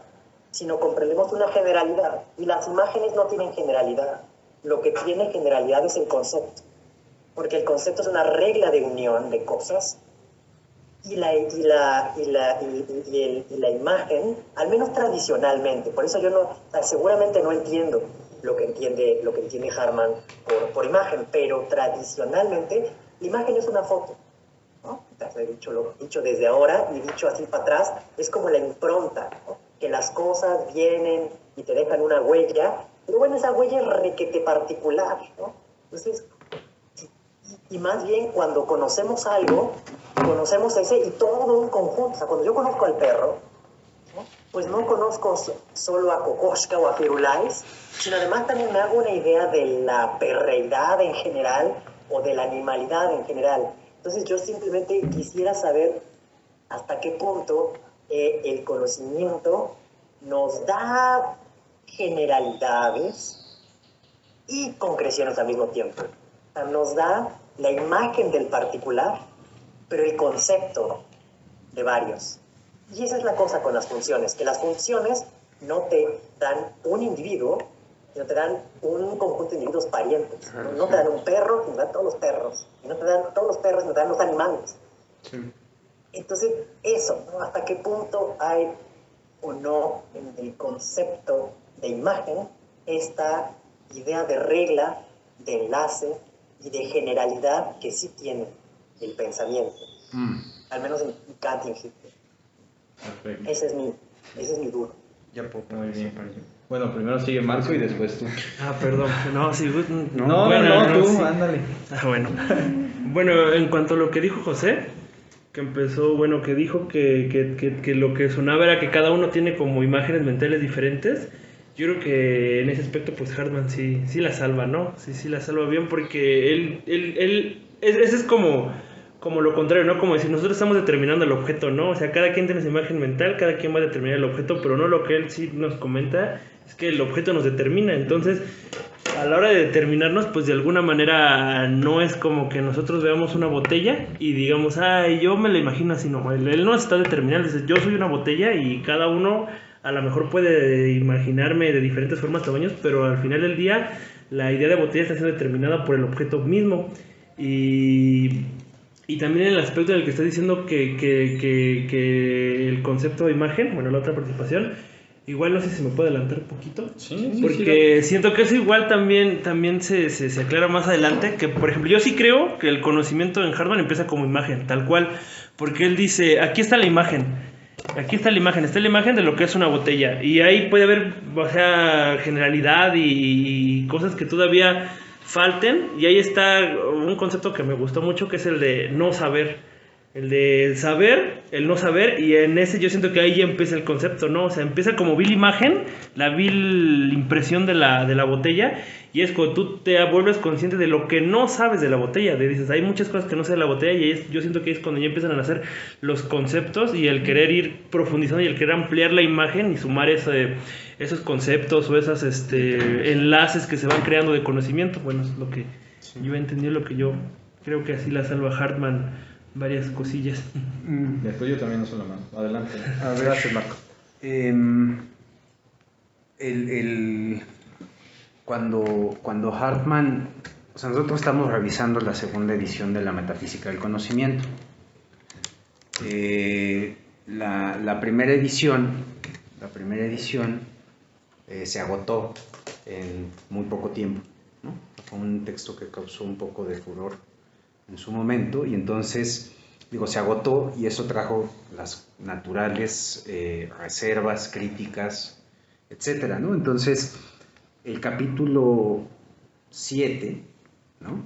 [SPEAKER 4] sino comprendemos una generalidad, y las imágenes no tienen generalidad. Lo que tiene generalidad es el concepto, porque el concepto es una regla de unión de cosas, y la imagen, al menos tradicionalmente, por eso yo seguramente no entiendo lo que entiende Harman por imagen, pero tradicionalmente la imagen es una foto, ¿no? Dicho desde ahora y dicho así para atrás, es como la impronta, ¿no? Que las cosas vienen y te dejan una huella, pero bueno, esa huella es requete particular, ¿no? Entonces, y más bien cuando conocemos algo, conocemos ese y todo un conjunto. O sea, cuando yo conozco al perro, ¿no? Pues no conozco solo a Kokoschka o a Firulais, sino además también me hago una idea de la perreidad en general o de la animalidad en general. Entonces yo simplemente quisiera saber hasta qué punto el conocimiento nos da generalidades y concreciones al mismo tiempo. O sea, nos da la imagen del particular, pero el concepto de varios. Y esa es la cosa con las funciones, que las funciones no te dan un individuo, sino te dan un conjunto de individuos parientes. No te dan un perro, sino te dan todos los perros. Y no te dan todos los perros, sino te dan los animales.
[SPEAKER 1] Sí.
[SPEAKER 4] Entonces, eso, ¿no? ¿Hasta qué punto hay o no en el concepto de imagen esta idea de regla, de enlace y de generalidad que sí tiene el pensamiento? Al menos en Kant y en Hegel.
[SPEAKER 1] Perfecto.
[SPEAKER 4] Ese es mi duda.
[SPEAKER 3] Ya puedo.
[SPEAKER 1] Muy bien. Bueno, primero sigue Marco y después tú.
[SPEAKER 5] Perdón. No, sí.
[SPEAKER 1] No, tú,
[SPEAKER 5] sí.
[SPEAKER 1] ándale.
[SPEAKER 5] Bueno. Bueno, en cuanto a lo que dijo José, que empezó, bueno, que dijo que lo que sonaba era que cada uno tiene como imágenes mentales diferentes. Yo creo que en ese aspecto, pues Hartman sí la salva, ¿no? Sí la salva bien, porque ese es como lo contrario, ¿no? Como decir, nosotros estamos determinando el objeto, ¿no? O sea, cada quien tiene su imagen mental, cada quien va a determinar el objeto, pero no, lo que él sí nos comenta es que el objeto nos determina. Entonces, a la hora de determinarnos, pues de alguna manera no es como que nosotros veamos una botella y digamos, ay, yo me la imagino así, no. Él no está determinando, dice, yo soy una botella y cada uno a lo mejor puede imaginarme de diferentes formas, tamaños, pero al final del día la idea de botella está siendo determinada por el objeto mismo. Y también en el aspecto en el que está diciendo que el concepto de imagen, bueno, la otra participación, igual no sé si me puedo adelantar un poquito,
[SPEAKER 1] Sí,
[SPEAKER 5] porque siento que eso igual también se aclara más adelante, que por ejemplo yo sí creo que el conocimiento en Hartman empieza como imagen, tal cual, porque él dice, aquí está la imagen está la imagen de lo que es una botella, y ahí puede haber, o sea, generalidad y cosas que todavía falten, y ahí está un concepto que me gustó mucho, que es el de no saber, el de saber, el no saber, y en ese yo siento que ahí ya empieza el concepto, ¿no? O sea, empieza como vil imagen, la vil impresión de la botella, y es cuando tú te vuelves consciente de lo que no sabes de la botella, dices, hay muchas cosas que no sé de la botella, y yo siento que es cuando ya empiezan a nacer los conceptos, y el querer ir profundizando, y el querer ampliar la imagen, y sumar esos conceptos, o esos enlaces que se van creando de conocimiento. Bueno, eso es lo que yo entendí, lo que yo creo que así la salva Hartman varias cosillas.
[SPEAKER 1] Después yo también uso la mano. Adelante.
[SPEAKER 3] A ver, gracias, Marco. Cuando Hartman, o sea, nosotros estamos revisando la segunda edición de la Metafísica del Conocimiento. La primera edición se agotó en muy poco tiempo, ¿no? Fue un texto que causó un poco de furor en su momento, y entonces, se agotó, y eso trajo las naturales reservas, críticas, etcétera, ¿no? Entonces, el capítulo 7, ¿no?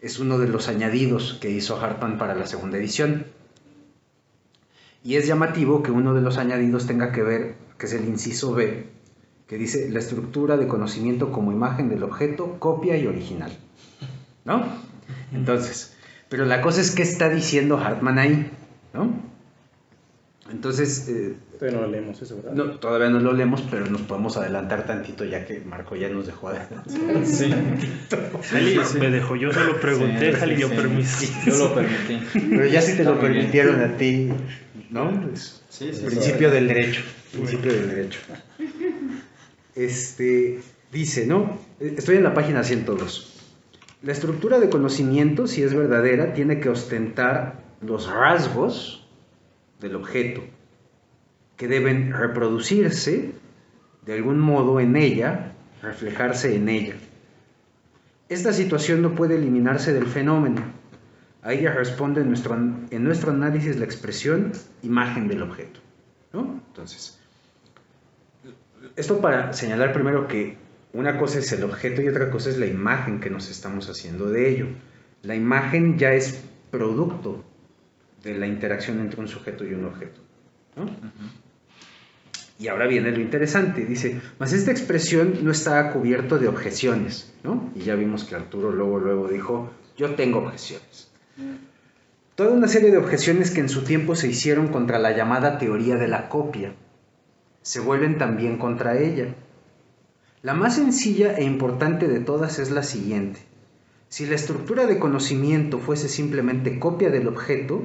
[SPEAKER 3] es uno de los añadidos que hizo Hartman para la segunda edición, y es llamativo que uno de los añadidos tenga que ver, que es el inciso B, que dice, la estructura de conocimiento como imagen del objeto, copia y original, ¿no? Entonces, pero la cosa es, ¿qué está diciendo Hartman ahí? ¿No? Entonces...
[SPEAKER 1] todavía no lo leemos eso, ¿verdad?
[SPEAKER 3] No, todavía no lo leemos, pero nos podemos adelantar tantito, ya que Marco ya nos dejó adelantar.
[SPEAKER 1] Sí.
[SPEAKER 5] Me dejó, yo solo pregunté, Jali dio permiso.
[SPEAKER 1] Yo lo permití.
[SPEAKER 3] Pero ya sí te
[SPEAKER 1] Está
[SPEAKER 3] lo
[SPEAKER 1] muy
[SPEAKER 3] permitieron
[SPEAKER 1] bien.
[SPEAKER 3] a ti, ¿no?
[SPEAKER 1] Sí,
[SPEAKER 3] Principio del derecho. Principio del derecho. Dice, ¿no? Estoy en la página 102. La estructura de conocimiento, si es verdadera, tiene que ostentar los rasgos del objeto, que deben reproducirse de algún modo en ella, reflejarse en ella. Esta situación no puede eliminarse del fenómeno. A ella responde en nuestro análisis la expresión imagen del objeto, ¿no? Entonces, esto para señalar primero que una cosa es el objeto y otra cosa es la imagen que nos estamos haciendo de ello. La imagen ya es producto de la interacción entre un sujeto y un objeto, ¿no? Y ahora viene lo interesante, dice, mas esta expresión no está cubierto de objeciones, ¿no? Y ya vimos que Arturo luego dijo, yo tengo objeciones. Toda una serie de objeciones que en su tiempo se hicieron contra la llamada teoría de la copia, se vuelven también contra ella. La más sencilla e importante de todas es la siguiente. Si la estructura de conocimiento fuese simplemente copia del objeto,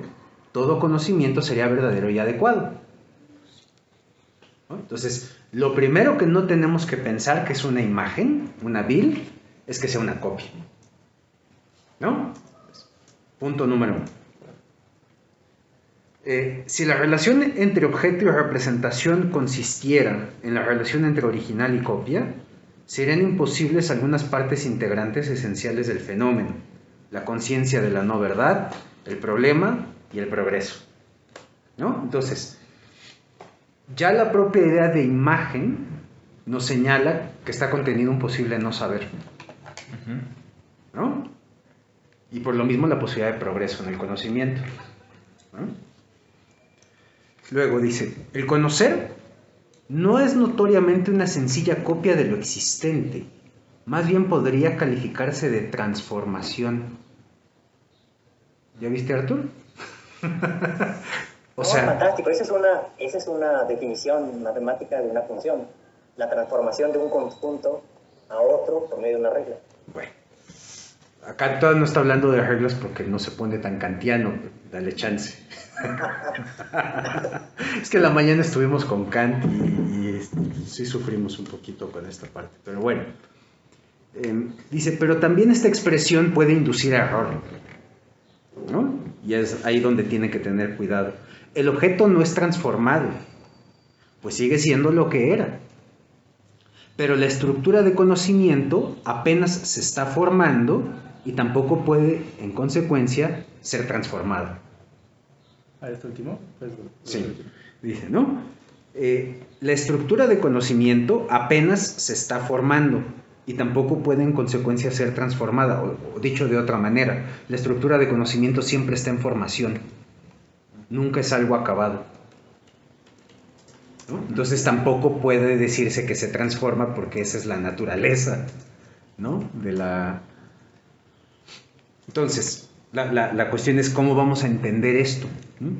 [SPEAKER 3] todo conocimiento sería verdadero y adecuado. ¿no? Entonces, lo primero que no tenemos que pensar que es una imagen, una build, es que sea una copia, ¿no? Punto número 1. Si la relación entre objeto y representación consistiera en la relación entre original y copia, serían imposibles algunas partes integrantes esenciales del fenómeno: la conciencia de la no verdad, el problema y el progreso, ¿no? Entonces, ya la propia idea de imagen nos señala que está contenido un posible no saber, ¿no? Y por lo mismo la posibilidad de progreso en el conocimiento, ¿no? Luego dice, el conocer no es notoriamente una sencilla copia de lo existente, más bien podría calificarse de transformación. ¿Ya viste, Artur?
[SPEAKER 4] Fantástico, esa es una definición matemática de una función, la transformación de un conjunto a otro por medio de una regla.
[SPEAKER 3] Bueno, acá todavía no está hablando de reglas porque no se pone tan kantiano, dale chance. Es que en la mañana estuvimos con Kant y sí sufrimos un poquito con esta parte, pero bueno. Dice, pero también esta expresión puede inducir a error, ¿no? Y es ahí donde tiene que tener cuidado. El objeto no es transformado, pues sigue siendo lo que era. Pero la estructura de conocimiento apenas se está formando y tampoco puede, en consecuencia, ser transformada.
[SPEAKER 1] ¿A este último?
[SPEAKER 3] Sí, dice, ¿no? La estructura de conocimiento apenas se está formando y tampoco puede en consecuencia ser transformada, o dicho de otra manera, la estructura de conocimiento siempre está en formación, nunca es algo acabado, ¿no? Entonces tampoco puede decirse que se transforma porque esa es la naturaleza, ¿no? Entonces, la cuestión es cómo vamos a entender esto, ¿no?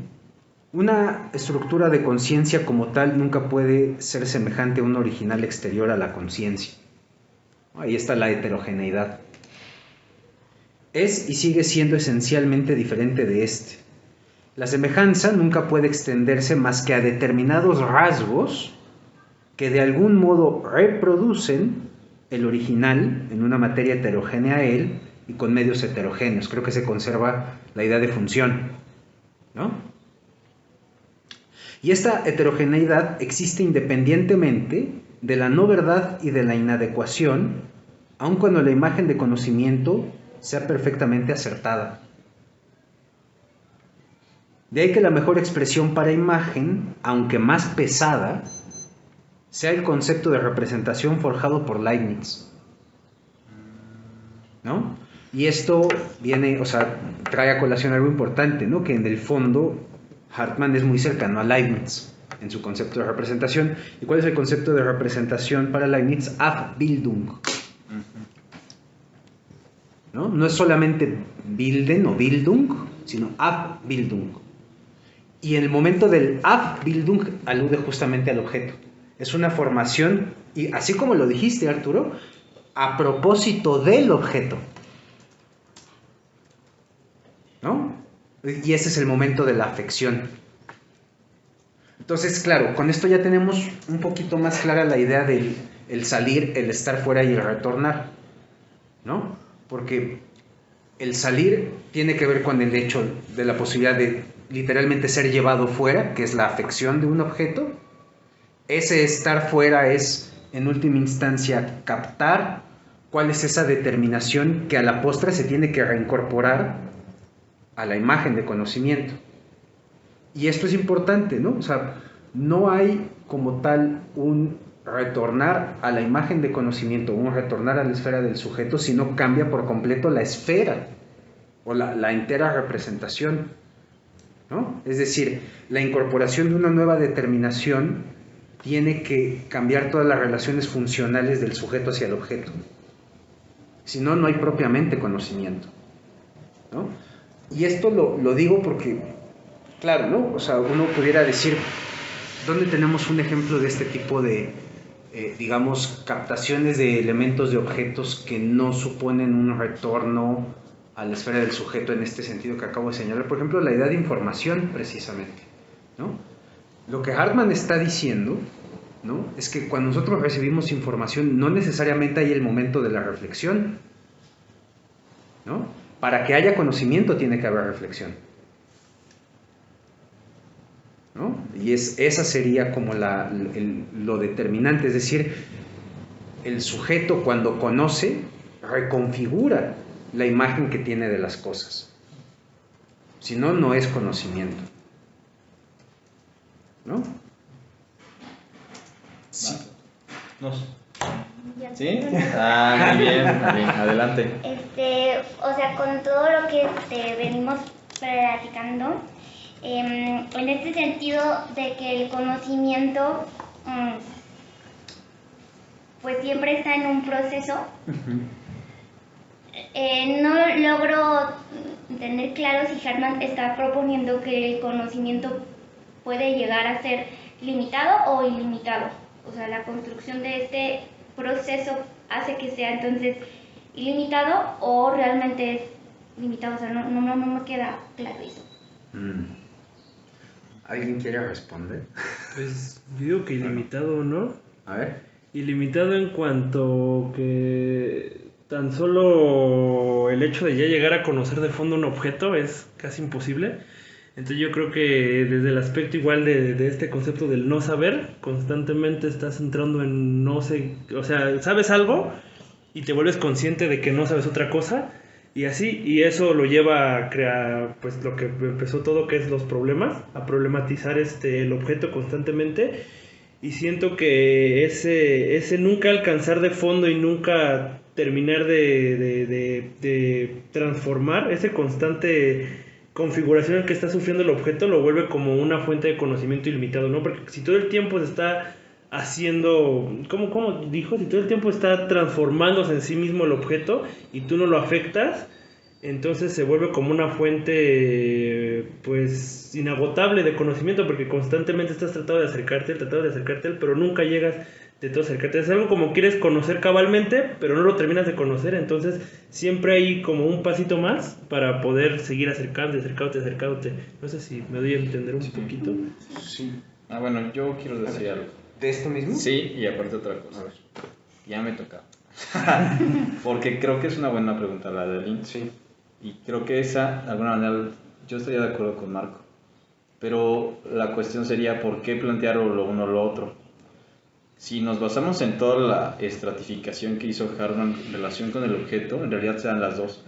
[SPEAKER 3] Una estructura de conciencia como tal nunca puede ser semejante a un original exterior a la conciencia. Ahí está la heterogeneidad. Es y sigue siendo esencialmente diferente de este. La semejanza nunca puede extenderse más que a determinados rasgos que de algún modo reproducen el original en una materia heterogénea a él y con medios heterogéneos. Creo que se conserva la idea de función, ¿no? Y esta heterogeneidad existe independientemente de la no verdad y de la inadecuación, aun cuando la imagen de conocimiento sea perfectamente acertada. De ahí que la mejor expresión para imagen, aunque más pesada, sea el concepto de representación forjado por Leibniz, ¿no? Y esto viene, trae a colación algo importante, ¿no? Que en el fondo Hartmann es muy cercano a Leibniz en su concepto de representación. ¿Y cuál es el concepto de representación para Leibniz? Abbildung, ¿no? No es solamente Bilden o Bildung, sino Abbildung. Y en el momento del Abbildung alude justamente al objeto. Es una formación, y así como lo dijiste, Arturo, a propósito del objeto, ¿no? Y ese es el momento de la afección. Entonces, claro, con esto ya tenemos un poquito más clara la idea del el salir, el estar fuera y el retornar, ¿no? Porque el salir tiene que ver con el hecho de la posibilidad de literalmente ser llevado fuera, que es la afección de un objeto. Ese estar fuera es, en última instancia, captar cuál es esa determinación que a la postre se tiene que reincorporar a la imagen de conocimiento. Y esto es importante, ¿no? No hay como tal un retornar a la imagen de conocimiento, un retornar a la esfera del sujeto, sino cambia por completo la esfera o la entera representación, ¿no? Es decir, la incorporación de una nueva determinación tiene que cambiar todas las relaciones funcionales del sujeto hacia el objeto. Si no, no hay propiamente conocimiento, ¿no? Y esto lo digo porque, claro, ¿no? Uno pudiera decir, ¿dónde tenemos un ejemplo de este tipo de, digamos, captaciones de elementos de objetos que no suponen un retorno a la esfera del sujeto en este sentido que acabo de señalar? Por ejemplo, la idea de información, precisamente, ¿no? Lo que Hartmann está diciendo ¿no? Es que cuando nosotros recibimos información, no necesariamente hay el momento de la reflexión, ¿no? Para que haya conocimiento tiene que haber reflexión, ¿no? Y esa sería como lo determinante, es decir, el sujeto cuando conoce reconfigura la imagen que tiene de las cosas. Si no, no es conocimiento, ¿no?
[SPEAKER 1] Sí. ¿Sí? Ah, muy bien, adelante.
[SPEAKER 6] O sea, con todo lo que venimos platicando, en este sentido de que el conocimiento pues siempre está en un proceso, no logro tener claro si Hartman está proponiendo que el conocimiento puede llegar a ser limitado o ilimitado. O sea, la construcción de este proceso hace que sea entonces ilimitado o realmente es limitado. O sea, no me queda claro eso.
[SPEAKER 3] ¿Alguien quiere responder?
[SPEAKER 5] Pues yo digo que ilimitado, ¿no?
[SPEAKER 3] A ver.
[SPEAKER 5] Ilimitado en cuanto que tan solo el hecho de ya llegar a conocer de fondo un objeto es casi imposible. Entonces yo creo que desde el aspecto igual de este concepto del no saber, constantemente estás entrando en no sé, o sea, sabes algo y te vuelves consciente de que no sabes otra cosa y así, y eso lo lleva a crear pues lo que empezó todo, que es los problemas, a problematizar el objeto constantemente. Y siento que ese nunca alcanzar de fondo y nunca terminar de transformar, ese constante configuración en que está sufriendo el objeto lo vuelve como una fuente de conocimiento ilimitado, ¿no? Porque si todo el tiempo se está haciendo, ¿cómo dijo? Si todo el tiempo está transformándose en sí mismo el objeto y tú no lo afectas, entonces se vuelve como una fuente pues inagotable de conocimiento, porque constantemente estás tratando de acercarte, pero nunca llegas de todo acercarte. Es algo como quieres conocer cabalmente, pero no lo terminas de conocer, entonces siempre hay como un pasito más para poder seguir acercándote. No sé si me doy a entender un poquito.
[SPEAKER 3] Sí.
[SPEAKER 1] Ah, bueno, yo quiero decir algo.
[SPEAKER 3] ¿De esto mismo?
[SPEAKER 1] Sí, y aparte otra cosa. A ver. Ya me toca. Porque creo que es una buena pregunta la de Lynn.
[SPEAKER 3] Sí.
[SPEAKER 1] Y creo que esa, de alguna manera, yo estaría de acuerdo con Marco. Pero la cuestión sería, ¿por qué plantear lo uno o lo otro? Si nos basamos en toda la estratificación que hizo Hartman en relación con el objeto, en realidad se dan las dos.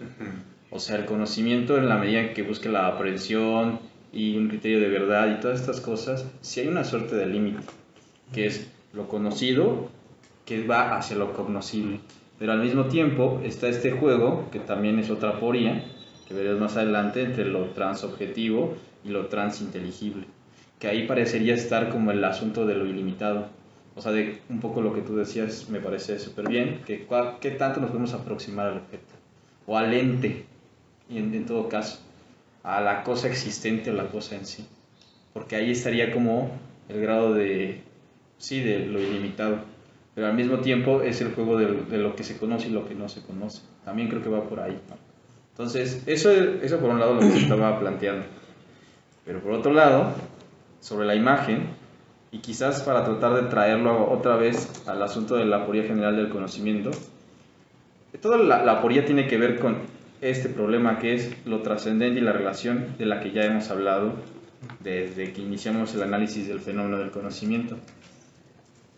[SPEAKER 1] O sea, el conocimiento en la medida en que busque la aprehensión y un criterio de verdad y todas estas cosas, sí hay una suerte de límite, que es lo conocido que va hacia lo cognoscible. Pero al mismo tiempo está este juego, que también es otra aporía, que veremos más adelante, entre lo transobjetivo y lo transinteligible, que ahí parecería estar como el asunto de lo ilimitado. O sea, de un poco lo que tú decías me parece súper bien, que qué tanto nos podemos aproximar al objeto, o al ente, y en todo caso, a la cosa existente o la cosa en sí. Porque ahí estaría como el grado de lo ilimitado. Pero al mismo tiempo es el juego de lo que se conoce y lo que no se conoce. También creo que va por ahí, ¿no? Entonces, eso por un lado lo que se estaba planteando. Pero por otro lado, sobre la imagen, y quizás para tratar de traerlo otra vez al asunto de la aporía general del conocimiento, toda la aporía tiene que ver con este problema que es lo trascendente y la relación de la que ya hemos hablado desde que iniciamos el análisis del fenómeno del conocimiento.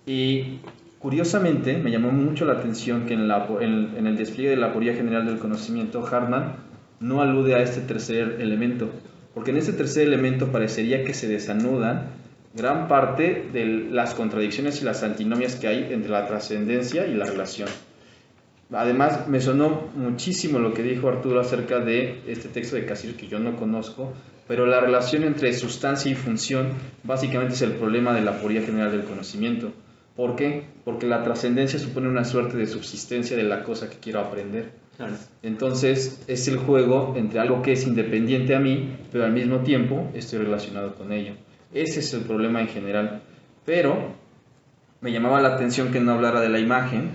[SPEAKER 1] Y curiosamente me llamó mucho la atención que en el despliegue de la aporía general del conocimiento, Hartman no alude a este tercer elemento, porque en este tercer elemento parecería que se desanudan gran parte de las contradicciones y las antinomias que hay entre la trascendencia y la relación. Además, me sonó muchísimo lo que dijo Arturo acerca de este texto de Cassirer que yo no conozco, pero la relación entre sustancia y función básicamente es el problema de la aporía general del conocimiento. ¿Por qué? Porque la trascendencia supone una suerte de subsistencia de la cosa que quiero aprender. Claro. Entonces, es el juego entre algo que es independiente a mí, pero al mismo tiempo estoy relacionado con ello. Ese es el problema en general. Pero me llamaba la atención que no hablara de la imagen,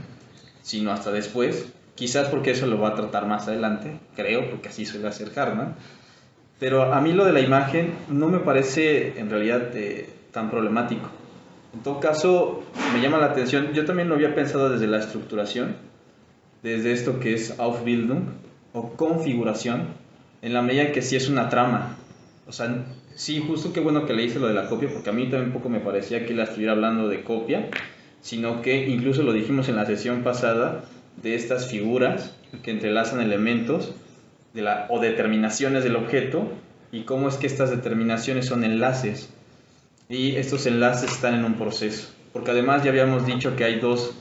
[SPEAKER 1] sino hasta después. Quizás porque eso lo va a tratar más adelante, creo, porque así suele hacer Hartman. Pero a mí lo de la imagen no me parece en realidad tan problemático. En todo caso, me llama la atención, yo también lo había pensado desde la estructuración, desde esto que es Aufbildung o configuración, en la medida que sí es una trama. O sea, sí, justo qué bueno que le hice lo de la copia, porque a mí también un poco me parecía que la estuviera hablando de copia, sino que incluso lo dijimos en la sesión pasada, de estas figuras que entrelazan elementos o determinaciones del objeto, y cómo es que estas determinaciones son enlaces, y estos enlaces están en un proceso, porque además ya habíamos dicho que hay dos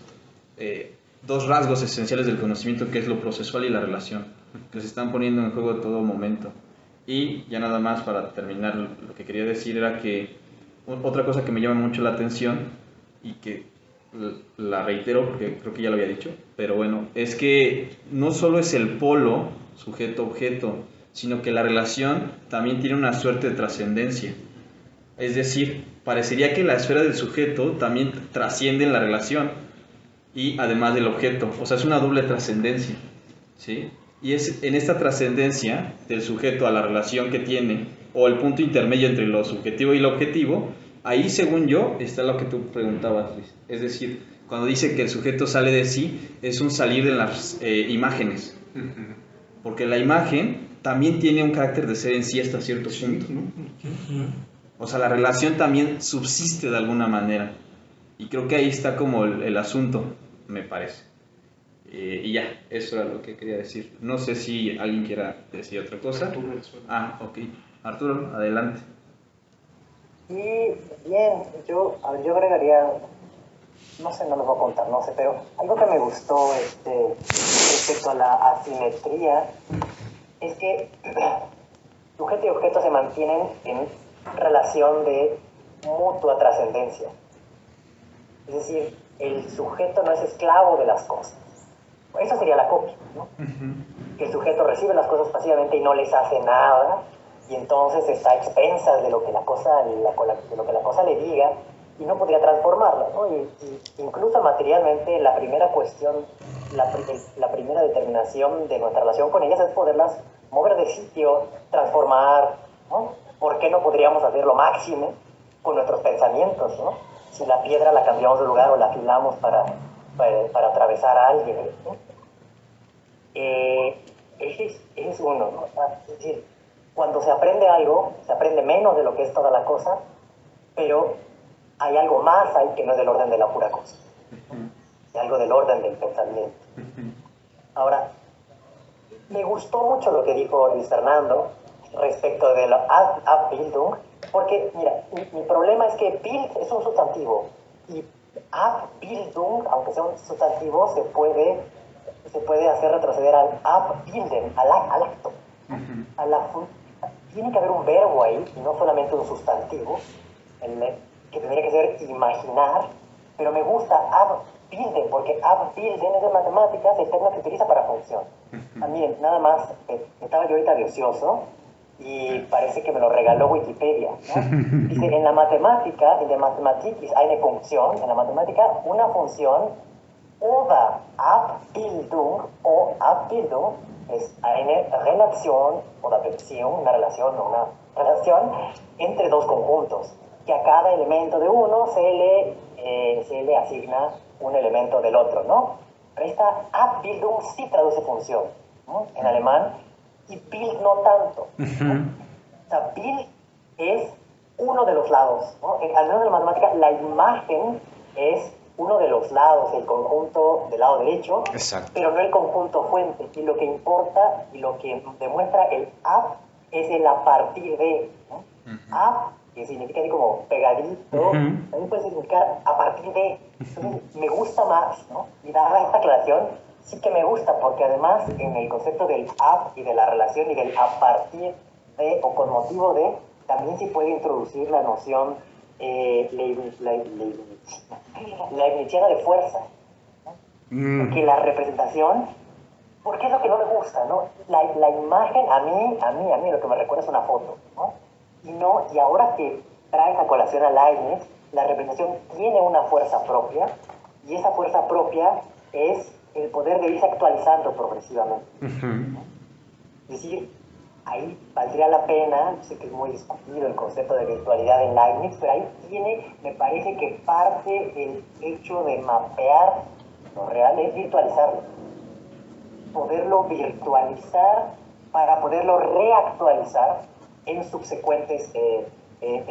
[SPEAKER 1] rasgos esenciales del conocimiento, que es lo procesual y la relación, que se están poniendo en juego en todo momento. Y ya nada más para terminar, lo que quería decir era que otra cosa que me llama mucho la atención y que la reitero porque creo que ya lo había dicho, pero bueno, es que no solo es el polo sujeto-objeto, sino que la relación también tiene una suerte de trascendencia. Es decir, parecería que la esfera del sujeto también trasciende en la relación y además del objeto, o sea, es una doble trascendencia, ¿sí? Y es en esta trascendencia del sujeto a la relación que tiene, o el punto intermedio entre lo subjetivo y lo objetivo, ahí, según yo, está lo que tú preguntabas, Luis. Es decir, cuando dice que el sujeto sale de sí, es un salir de las imágenes. Porque la imagen también tiene un carácter de ser en sí hasta cierto punto. O sea, la relación también subsiste de alguna manera. Y creo que ahí está como el asunto, me parece. Y ya, eso era lo que quería decir. No sé si alguien quiera decir otra cosa. Ok. Arturo, adelante.
[SPEAKER 4] Y bien, yo agregaría, no sé, no les voy a contar, no sé, pero algo que me gustó respecto a la asimetría es que sujeto y objeto se mantienen en relación de mutua trascendencia. Es decir, el sujeto no es esclavo de las cosas. Eso sería la copia, ¿no? Que el sujeto recibe las cosas pasivamente y no les hace nada, y entonces está a expensas de lo que la cosa le diga, y no podría transformarla, ¿no? Y incluso materialmente la primera cuestión, la primera determinación de nuestra relación con ellas es poderlas mover de sitio, transformar, ¿no? ¿Por qué no podríamos hacer lo máximo con nuestros pensamientos, ¿no? Si la piedra la cambiamos de lugar o la afilamos para atravesar a alguien, ¿no? Ese es uno, ¿no? Es decir, cuando se aprende algo, se aprende menos de lo que es toda la cosa, pero hay algo más ahí que no es del orden de la pura cosa. Hay algo del orden del pensamiento. Ahora, me gustó mucho lo que dijo Luis Fernando respecto de la Abbildung, porque, mira, mi problema es que Bild es un sustantivo, y Abbildung, aunque sea un sustantivo, se puede hacer retroceder al Abbilden, al acto. Tiene que haber un verbo ahí, y no solamente un sustantivo, que tendría que ser imaginar, pero me gusta Abbilden, porque Abbilden es de matemáticas, el término que utiliza para función. Miren, nada más, estaba yo ahorita de ocioso, y parece que me lo regaló Wikipedia, ¿no? Dice, en la matemática, en der Mathematik ist eine Funktion, en la matemática, una función, oder Abbildung, o Abbildung, es eine Relation, oder Beziehung, una relación entre dos conjuntos, que a cada elemento de uno se le asigna un elemento del otro, ¿no? Pero esta Abbildung sí traduce función, ¿no? En alemán, y Bild no tanto, ¿no? O sea, Bild es uno de los lados, ¿no? Al menos en la matemática, la imagen es uno de los lados, el conjunto del lado derecho, pero no el conjunto fuente. Y lo que importa y lo que demuestra el ab es el a partir de, ¿no? Ab, que significa así como pegadito, también puede significar a partir de. Entonces, me gusta más, ¿no? Y dada esta aclaración, sí que me gusta, porque además en el concepto del ab y de la relación y del a partir de o con motivo de, también se puede introducir la noción leibniziana de fuerza, ¿no? Porque la representación, porque es lo que no me gusta, ¿no? La imagen, a mí lo que me recuerda es una foto, ¿no? Y ahora que traes a colación a Leibniz, la representación tiene una fuerza propia, y esa fuerza propia es el poder de irse actualizando progresivamente. Es decir, ahí valdría la pena, sé que es muy discutido el concepto de virtualidad en Leibniz, pero ahí me parece que parte el hecho de mapear lo real es virtualizarlo, poderlo virtualizar para poderlo reactualizar en subsecuentes, en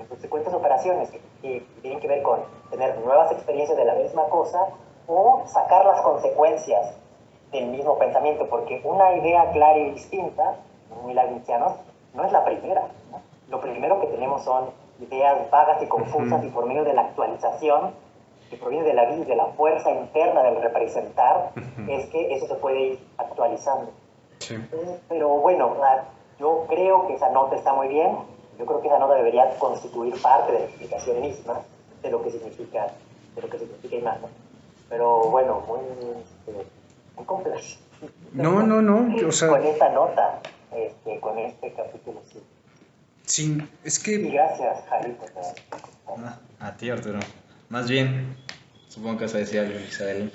[SPEAKER 4] subsecuentes operaciones que tienen que ver con tener nuevas experiencias de la misma cosa o sacar las consecuencias del mismo pensamiento, porque una idea clara y distinta, muy leibnizianos, no es la primera, ¿no? Lo primero que tenemos son ideas vagas y confusas y por medio de la actualización, que proviene de la vida, de la fuerza interna del representar, es que eso se puede ir actualizando.
[SPEAKER 3] Sí.
[SPEAKER 4] Pero bueno, yo creo que esa nota está muy bien, yo creo que esa nota debería constituir parte de la explicación misma de lo que significa imagen. Pero bueno, muy complejo.
[SPEAKER 3] No, o sea...
[SPEAKER 4] Con esta nota, con este capítulo, sí.
[SPEAKER 3] Sí, es que...
[SPEAKER 4] Y gracias, Jarito.
[SPEAKER 1] A ti, Arturo. Más bien, supongo que vas a decir algo, Isabel.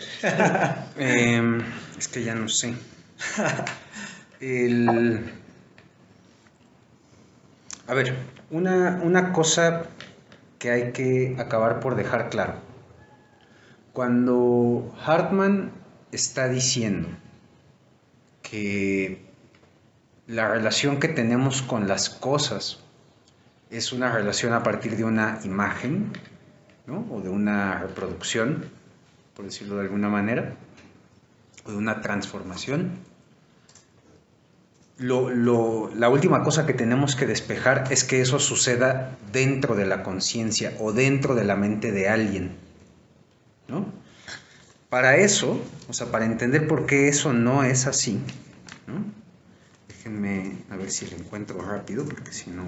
[SPEAKER 3] Es que ya no sé. A ver, una cosa que hay que acabar por dejar claro. Cuando Hartman está diciendo que la relación que tenemos con las cosas es una relación a partir de una imagen, ¿no? O de una reproducción, por decirlo de alguna manera, o de una transformación. La última cosa que tenemos que despejar es que eso suceda dentro de la conciencia o dentro de la mente de alguien, ¿no? Para eso, o sea, para entender por qué eso no es así, ¿no? Déjenme a ver si lo encuentro rápido, porque si no...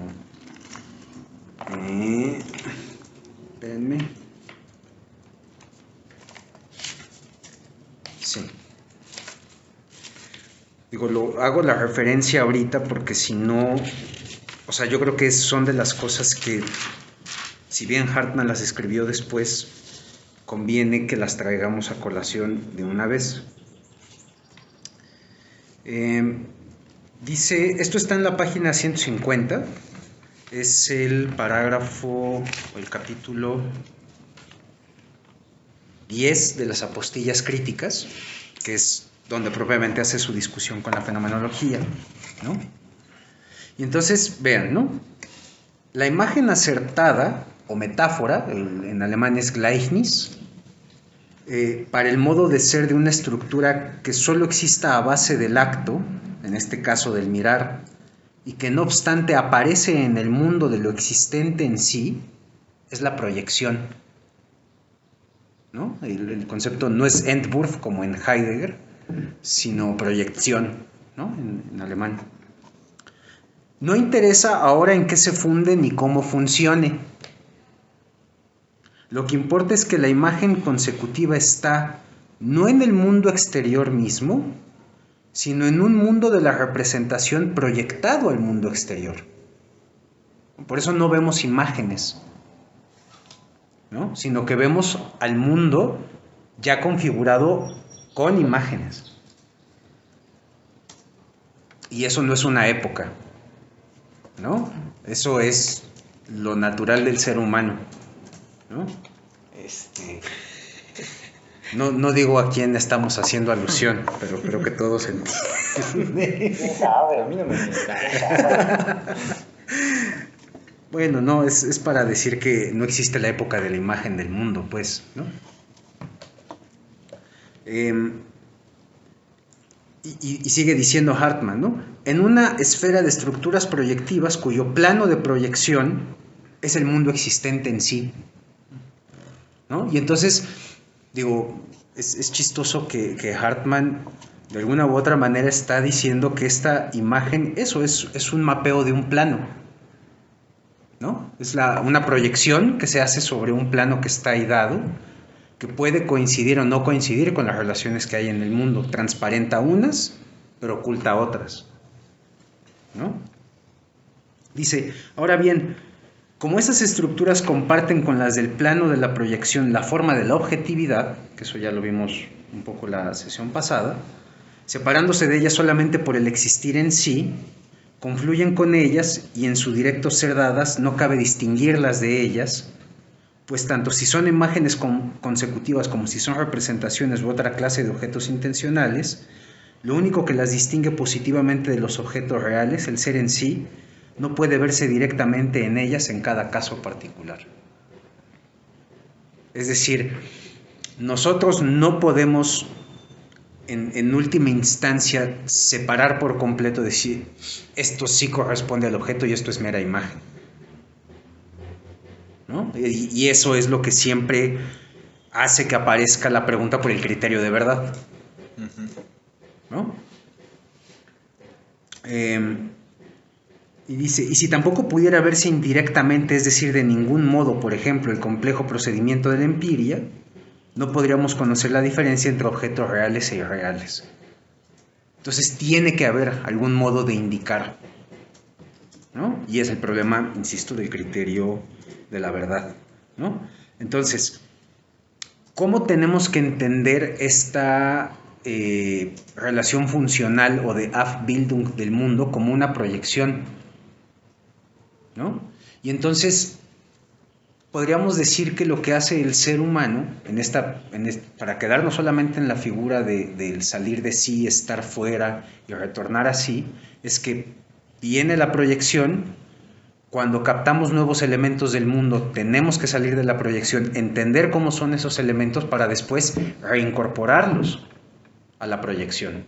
[SPEAKER 3] espérenme. Sí. Digo, hago la referencia ahorita porque si no... O sea, yo creo que son de las cosas que, si bien Hartman las escribió después, conviene que las traigamos a colación de una vez. Dice, esto está en la página 150, es el parágrafo, o el capítulo 10 de las apostillas críticas, que es donde propiamente hace su discusión con la fenomenología, ¿no? Y entonces, vean, ¿no? La imagen acertada, o metáfora, en alemán es Gleichnis, para el modo de ser de una estructura que solo exista a base del acto, en este caso del mirar, y que no obstante aparece en el mundo de lo existente en sí, es la proyección, ¿no? El concepto no es Entwurf como en Heidegger, sino proyección, ¿no? En alemán. No interesa ahora en qué se funde ni cómo funcione. Lo que importa es que la imagen consecutiva está no en el mundo exterior mismo, sino en un mundo de la representación proyectado al mundo exterior. Por eso no vemos imágenes, ¿no? Sino que vemos al mundo ya configurado con imágenes. Y eso no es una época, ¿no? Eso es lo natural del ser humano, ¿no? No digo a quién estamos haciendo alusión, pero creo que todos entienden.
[SPEAKER 4] ¿Quién sabe?
[SPEAKER 1] A mí no me interesa.
[SPEAKER 3] Bueno, no, es para decir que no existe la época de la imagen del mundo, pues, ¿no? Y sigue diciendo Hartman, ¿no? En una esfera de estructuras proyectivas cuyo plano de proyección es el mundo existente en sí, ¿no? Y entonces, digo, es chistoso que Hartman de alguna u otra manera está diciendo que esta imagen, eso es un mapeo de un plano, ¿no? Es una proyección que se hace sobre un plano que está ahí dado, que puede coincidir o no coincidir con las relaciones que hay en el mundo. Transparenta unas, pero oculta otras, ¿no? Dice, ahora bien, como esas estructuras comparten con las del plano de la proyección la forma de la objetividad, que eso ya lo vimos un poco la sesión pasada, separándose de ellas solamente por el existir en sí, confluyen con ellas y en su directo ser dadas no cabe distinguirlas de ellas, pues tanto si son imágenes consecutivas como si son representaciones u otra clase de objetos intencionales, lo único que las distingue positivamente de los objetos reales, el ser en sí, no puede verse directamente en ellas en cada caso particular. Es decir, nosotros no podemos en última instancia separar por completo, decir esto sí corresponde al objeto y esto es mera imagen, ¿no? Y eso es lo que siempre hace que aparezca la pregunta por el criterio de verdad, ¿no? Y dice, y si tampoco pudiera verse indirectamente, es decir, de ningún modo, por ejemplo, el complejo procedimiento de la empiria, no podríamos conocer la diferencia entre objetos reales e irreales. Entonces tiene que haber algún modo de indicar, ¿no? Y es el problema, insisto, del criterio de la verdad, ¿no? Entonces, ¿cómo tenemos que entender esta relación funcional o de Abbildung del mundo como una proyección, ¿no? Y entonces podríamos decir que lo que hace el ser humano, para quedarnos solamente en la figura del salir de sí, estar fuera y retornar a sí, es que viene la proyección. Cuando captamos nuevos elementos del mundo, tenemos que salir de la proyección, entender cómo son esos elementos para después reincorporarlos a la proyección,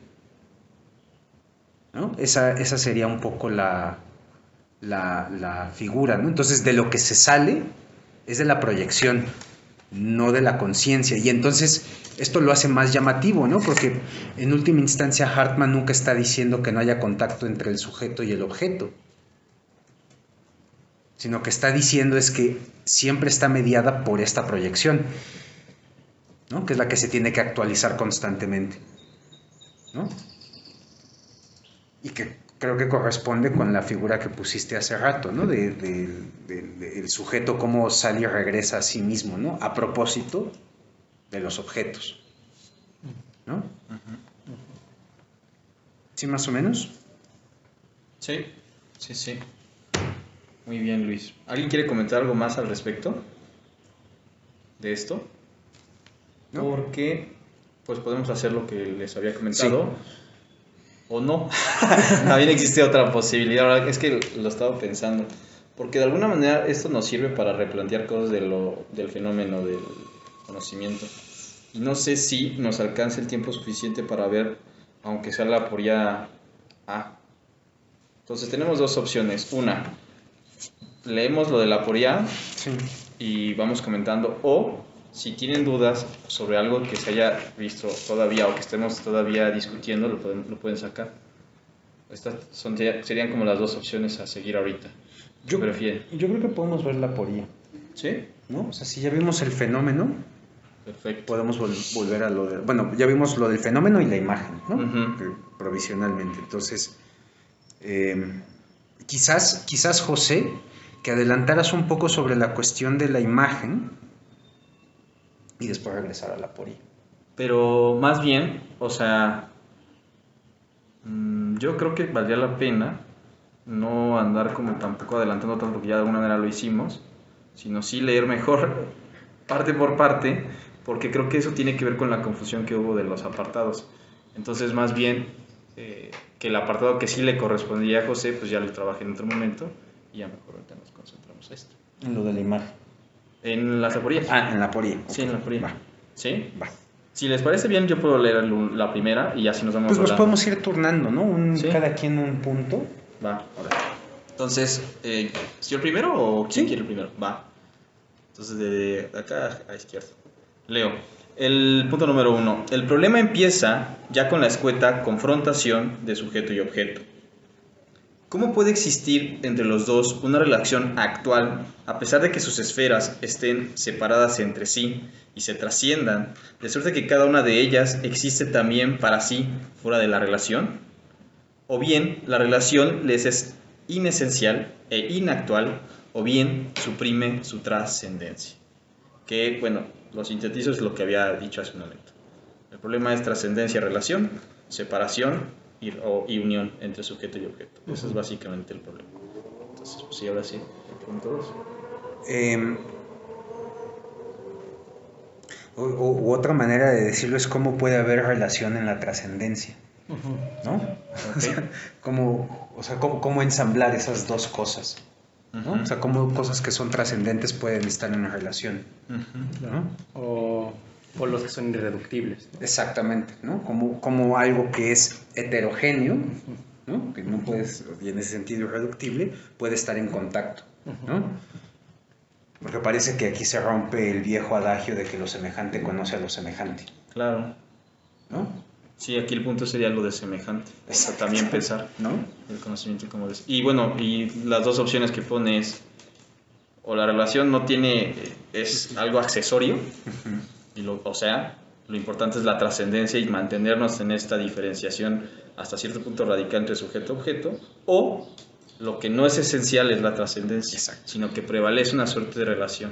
[SPEAKER 3] ¿no? Esa sería un poco la figura, ¿no? Entonces, de lo que se sale es de la proyección, no de la conciencia. Y entonces esto lo hace más llamativo, ¿no? Porque en última instancia Hartmann nunca está diciendo que no haya contacto entre el sujeto y el objeto, sino que está diciendo es que siempre está mediada por esta proyección, ¿no? Que es la que se tiene que actualizar constantemente, ¿no? Y que creo que corresponde con la figura que pusiste hace rato, ¿no? El sujeto cómo sale y regresa a sí mismo, ¿no? A propósito de los objetos, ¿no? ¿Sí, más o menos?
[SPEAKER 1] Sí. Muy bien, Luis. ¿Alguien quiere comentar algo más al respecto de esto? ¿No? Porque pues podemos hacer lo que les había comentado. Sí. O no. También existe otra posibilidad. Ahora, es que lo estaba pensando. Porque de alguna manera esto nos sirve para replantear cosas del fenómeno del conocimiento. Y no sé si nos alcance el tiempo suficiente para ver, aunque sea la aporía A. Entonces tenemos dos opciones. Una, leemos lo de la aporía y vamos comentando. O, si tienen dudas sobre algo que se haya visto todavía o que estemos todavía discutiendo, lo pueden sacar. Estas serían como las dos opciones a seguir ahorita.
[SPEAKER 3] Yo creo que podemos ver la aporía.
[SPEAKER 1] ¿Sí?
[SPEAKER 3] ¿No? O sea, si ya vimos el fenómeno,
[SPEAKER 1] perfecto,
[SPEAKER 3] podemos volver a lo de... Bueno, ya vimos lo del fenómeno y la imagen, ¿no? Provisionalmente. Entonces, quizás José, que adelantaras un poco sobre la cuestión de la imagen y después regresar a la aporía.
[SPEAKER 1] Pero más bien, o sea, yo creo que valdría la pena no andar como tampoco adelantando tanto, porque ya de alguna manera lo hicimos, sino sí leer mejor parte por parte, porque creo que eso tiene que ver con la confusión que hubo de los apartados. Entonces, más bien, que el apartado que sí le correspondía a José, pues ya lo trabajé en otro momento y ya mejor ahorita nos concentramos a esto.
[SPEAKER 3] En lo de la imagen.
[SPEAKER 1] En las aporías.
[SPEAKER 3] En la aporía.
[SPEAKER 1] Sí, en la aporía.
[SPEAKER 3] Va.
[SPEAKER 1] ¿Sí?
[SPEAKER 3] Va.
[SPEAKER 1] Si les parece bien, yo puedo leer la primera y así nos vamos
[SPEAKER 3] pues
[SPEAKER 1] hablando.
[SPEAKER 3] Nos podemos ir turnando, ¿no?
[SPEAKER 1] ¿Sí?
[SPEAKER 3] Cada quien un punto.
[SPEAKER 1] Va, ahora. Entonces, ¿yo el primero o quién quiere el primero? Va. Entonces, de acá a izquierda. Leo. El punto número 1. El problema empieza ya con la escueta confrontación de sujeto y objeto. ¿Cómo puede existir entre los dos una relación actual a pesar de que sus esferas estén separadas entre sí y se trasciendan, de suerte que cada una de ellas existe también para sí fuera de la relación? O bien la relación les es inesencial e inactual, o bien suprime su trascendencia. Que, bueno, lo sintetizo, es lo que había dicho hace un momento. El problema es trascendencia-relación, separación y unión entre sujeto y objeto. Ese es básicamente el problema. Entonces, pues sí, ahora sí, el punto 2.
[SPEAKER 3] U otra manera de decirlo es cómo puede haber relación en la trascendencia, ¿no?
[SPEAKER 1] Okay.
[SPEAKER 3] Cómo ensamblar esas dos cosas, ¿no?
[SPEAKER 1] Uh-huh.
[SPEAKER 3] O sea, cómo cosas que son trascendentes pueden estar en una relación,
[SPEAKER 1] Uh-huh.
[SPEAKER 3] ¿no?
[SPEAKER 7] O los que son irreductibles.
[SPEAKER 3] Exactamente, ¿no? Como algo que es heterogéneo, ¿no? Que no puedes, y en ese sentido irreductible, puede estar en contacto, ¿no? Porque parece que aquí se rompe el viejo adagio de que lo semejante conoce a lo semejante.
[SPEAKER 1] Claro.
[SPEAKER 3] ¿No?
[SPEAKER 1] Sí, aquí el punto sería lo de semejante. O sea, también pensar, ¿no? El conocimiento como es. Y bueno, y las dos opciones que pone es, o la relación no tiene, es algo accesorio, o sea, lo importante es la trascendencia y mantenernos en esta diferenciación hasta cierto punto radical entre sujeto y objeto, o lo que no es esencial es la trascendencia, sino que prevalece una suerte de relación.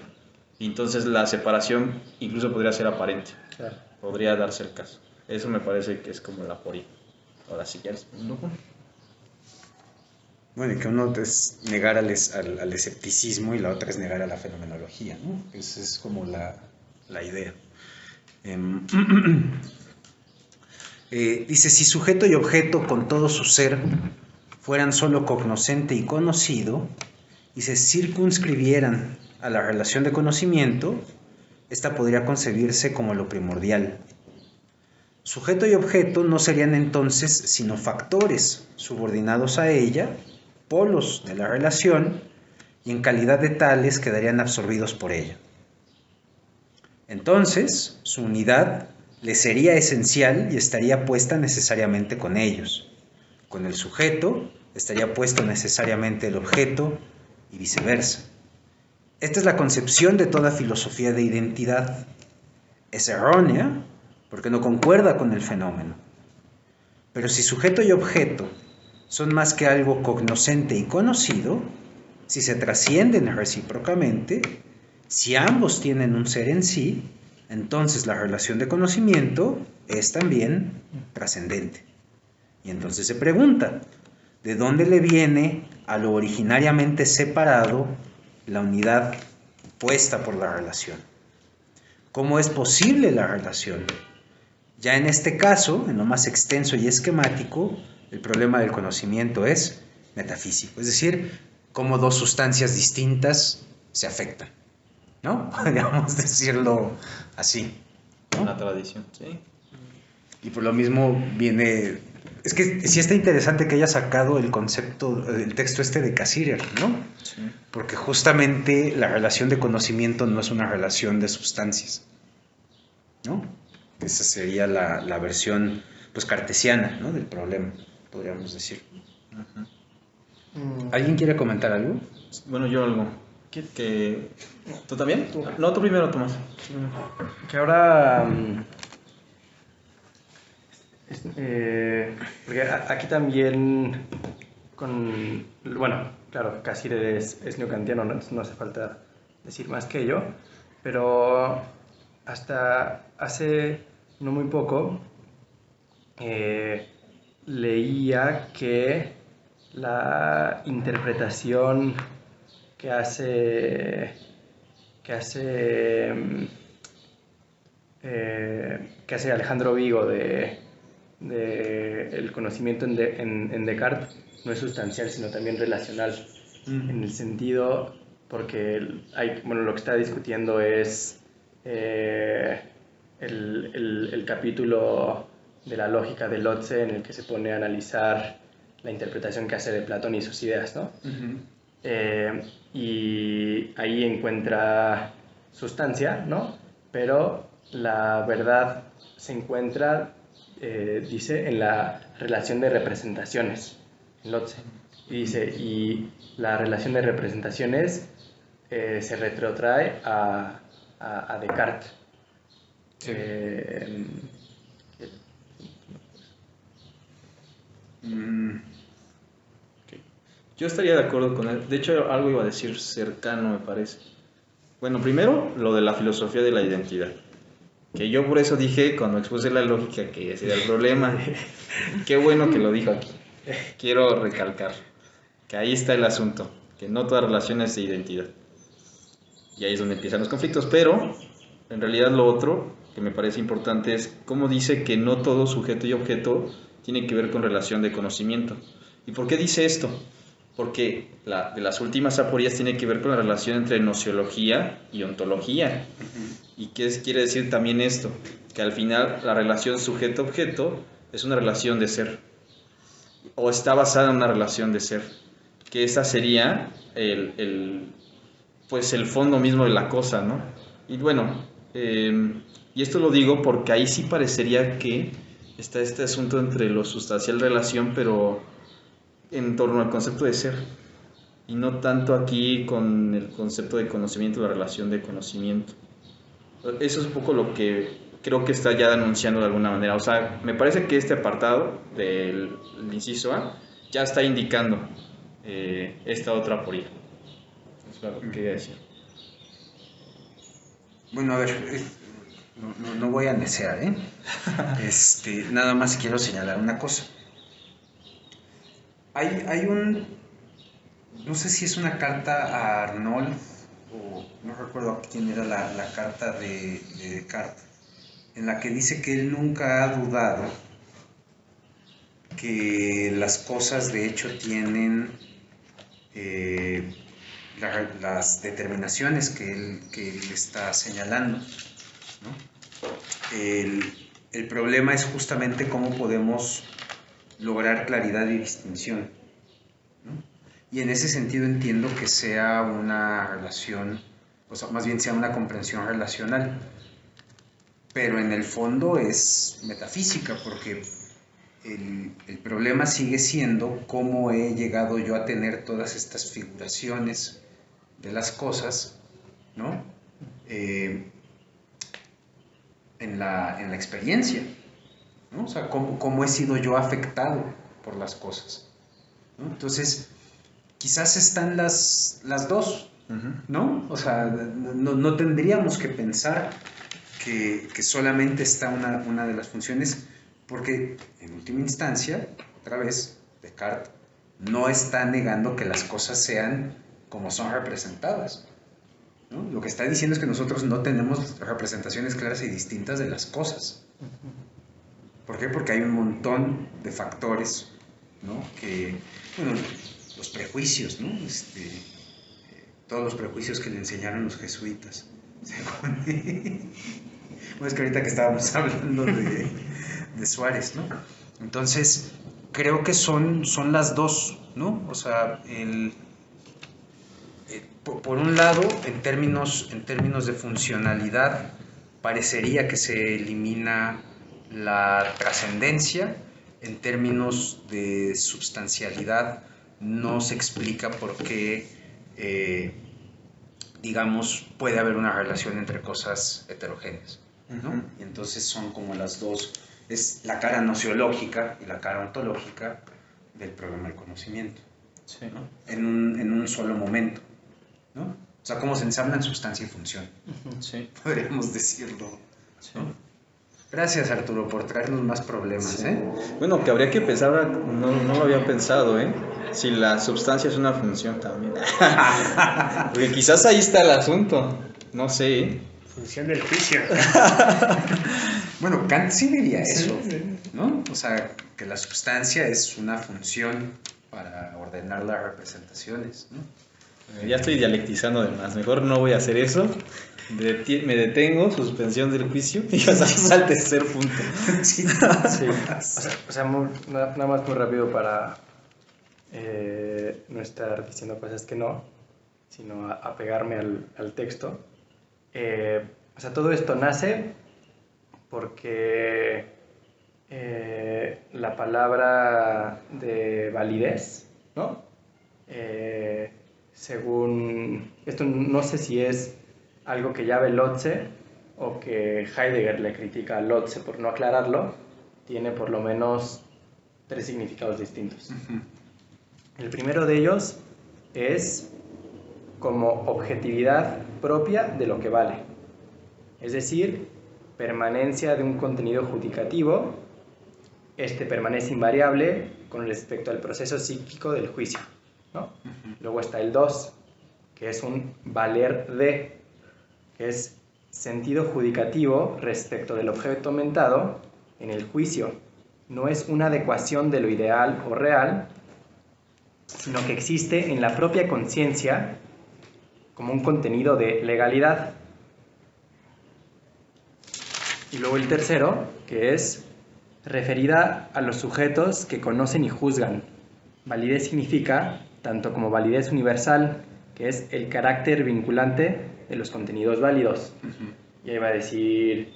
[SPEAKER 1] Y entonces la separación incluso podría ser aparente.
[SPEAKER 7] Claro.
[SPEAKER 1] Podría darse el caso. Eso me parece que es como la aporía. Ahora sí, ya es un lujo.
[SPEAKER 3] Bueno, y que uno es negar al escepticismo y la otra es negar a la fenomenología, ¿no? Esa es como la idea. Dice, si sujeto y objeto con todo su ser fueran solo cognoscente y conocido y se circunscribieran a la relación de conocimiento, esta podría concebirse como lo primordial. Sujeto y objeto no serían entonces sino factores subordinados a ella, polos de la relación, y en calidad de tales quedarían absorbidos por ella. Entonces, su unidad le sería esencial y estaría puesta necesariamente con ellos. Con el sujeto estaría puesto necesariamente el objeto y viceversa. Esta es la concepción de toda filosofía de identidad. Es errónea porque no concuerda con el fenómeno. Pero si sujeto y objeto son más que algo cognoscente y conocido, si se trascienden recíprocamente, si ambos tienen un ser en sí, entonces la relación de conocimiento es también trascendente. Y entonces se pregunta, ¿de dónde le viene a lo originariamente separado la unidad puesta por la relación? ¿Cómo es posible la relación? Ya en este caso, en lo más extenso y esquemático, el problema del conocimiento es metafísico, es decir, cómo dos sustancias distintas se afectan, ¿no? Podríamos decirlo así, ¿no?
[SPEAKER 1] Una tradición, sí.
[SPEAKER 3] Y por lo mismo viene... Es que sí está interesante que haya sacado el concepto, el texto este de Cassirer, ¿no?
[SPEAKER 1] Sí.
[SPEAKER 3] Porque justamente la relación de conocimiento no es una relación de sustancias, ¿no? Esa sería la versión, pues, cartesiana, ¿no? Del problema, podríamos decir.
[SPEAKER 1] Uh-huh.
[SPEAKER 3] ¿Alguien quiere comentar algo?
[SPEAKER 1] Bueno, yo algo. ¿Tú también? No, tú primero, Tomás.
[SPEAKER 7] Que ahora... porque aquí también bueno, claro, Cassirer es neocantiano, ¿no? No hace falta decir más que ello, pero hasta hace no muy poco leía que la interpretación que hace Alejandro Vigo de el conocimiento en Descartes no es sustancial, sino también relacional, en el sentido, porque lo que está discutiendo es el capítulo de la lógica de Lotze, en el que se pone a analizar la interpretación que hace de Platón y sus ideas, ¿no? Uh-huh. Y ahí encuentra sustancia, ¿no? Pero la verdad se encuentra, dice, en la relación de representaciones, en Lotze. Y dice, y la relación de representaciones se retrotrae a Descartes. Sí.
[SPEAKER 1] Yo estaría de acuerdo con él. De hecho, algo iba a decir cercano, me parece. Bueno, primero, lo de la filosofía de la identidad. Que yo por eso dije, cuando expuse la lógica, que ese era el problema. Qué bueno que lo dijo aquí. Quiero recalcar que ahí está el asunto, que no toda relación es de identidad. Y ahí es donde empiezan los conflictos, pero en realidad lo otro que me parece importante es cómo dice que no todo sujeto y objeto tiene que ver con relación de conocimiento. ¿Y por qué dice esto? Porque de las últimas aporías tiene que ver con la relación entre nociología y ontología. ¿Y qué quiere decir también esto? Que al final la relación sujeto-objeto es una relación de ser, o está basada en una relación de ser, que esta sería pues el fondo mismo de la cosa, ¿no? Y bueno, y esto lo digo porque ahí sí parecería que está este asunto entre lo sustancial relación, pero en torno al concepto de ser, y no tanto aquí con el concepto de conocimiento, la relación de conocimiento. Eso es un poco lo que creo que está ya anunciando de alguna manera. O sea, me parece que este apartado del inciso A ya está indicando esta otra aporía. Eso es lo que quería decir.
[SPEAKER 3] Bueno, a ver, no voy a necear, ¿eh? Nada más quiero señalar una cosa. Hay no sé si es una carta a Arnold, o no recuerdo quién era la carta de Descartes, en la que dice que él nunca ha dudado que las cosas de hecho tienen las determinaciones que él está señalando, ¿no? El problema es justamente cómo podemos lograr claridad y distinción, ¿no? Y en ese sentido entiendo que sea una relación, o sea, más bien sea una comprensión relacional, pero en el fondo es metafísica, porque el problema sigue siendo cómo he llegado yo a tener todas estas figuraciones de las cosas, ¿no? En la experiencia, ¿no? O sea, cómo he sido yo afectado por las cosas, ¿no? Entonces, quizás están las dos, ¿no? O sea, no tendríamos que pensar que solamente está una de las funciones, porque en última instancia, otra vez, Descartes no está negando que las cosas sean como son representadas, ¿no? Lo que está diciendo es que nosotros no tenemos representaciones claras y distintas de las cosas. ¿Por qué? Porque hay un montón de factores, ¿no? Que, bueno, los prejuicios, ¿no? Todos los prejuicios que le enseñaron los jesuitas. Bueno, es que ahorita que estábamos hablando de Suárez, ¿no? Entonces, creo que son las dos, ¿no? O sea, por un lado, en términos de funcionalidad, parecería que se elimina la trascendencia. En términos de substancialidad, no se explica por qué, digamos, puede haber una relación entre cosas heterogéneas, ¿no? Y entonces son como las dos, es la cara nociológica y la cara ontológica del problema del conocimiento,
[SPEAKER 1] Sí.
[SPEAKER 3] ¿no? En un solo momento, ¿no? O sea, cómo se ensamblan sustancia y función,
[SPEAKER 1] Sí.
[SPEAKER 3] podríamos decirlo,
[SPEAKER 1] Sí.
[SPEAKER 3] ¿no? Gracias, Arturo, por traernos más problemas,
[SPEAKER 1] Sí.
[SPEAKER 3] ¿eh?
[SPEAKER 1] Bueno, que habría que pensar, no lo había pensado, ¿eh? Si la sustancia es una función también. Porque quizás ahí está el asunto, no sé, ¿eh?
[SPEAKER 5] Función del juicio.
[SPEAKER 3] Bueno, Kant sí diría eso, ¿no? O sea, que la sustancia es una función para ordenar las representaciones, ¿no?
[SPEAKER 1] Ya estoy dialectizando de más, mejor no voy a hacer eso. Me detengo, suspensión del juicio y pasamos al tercer punto.
[SPEAKER 3] Sí.
[SPEAKER 7] Sí, o sea, nada más muy rápido para no estar diciendo cosas que no, sino apegarme al texto. O sea, todo esto nace porque la palabra de validez, ¿no? Según, esto no sé si es algo que ya ve Lotze o que Heidegger le critica a Lotze por no aclararlo, tiene por lo menos 3 significados distintos. El primero de ellos es como objetividad propia de lo que vale. Es decir, permanencia de un contenido judicativo, este permanece invariable con respecto al proceso psíquico del juicio, ¿no? Luego está el 2, que es un valer de, que es sentido judicativo respecto del objeto mentado en el juicio. No es una adecuación de lo ideal o real, sino que existe en la propia conciencia como un contenido de legalidad. Y luego el tercero, que es referida a los sujetos que conocen y juzgan. Validez significa tanto como validez universal, que es el carácter vinculante de los contenidos válidos. Y ahí va a decir,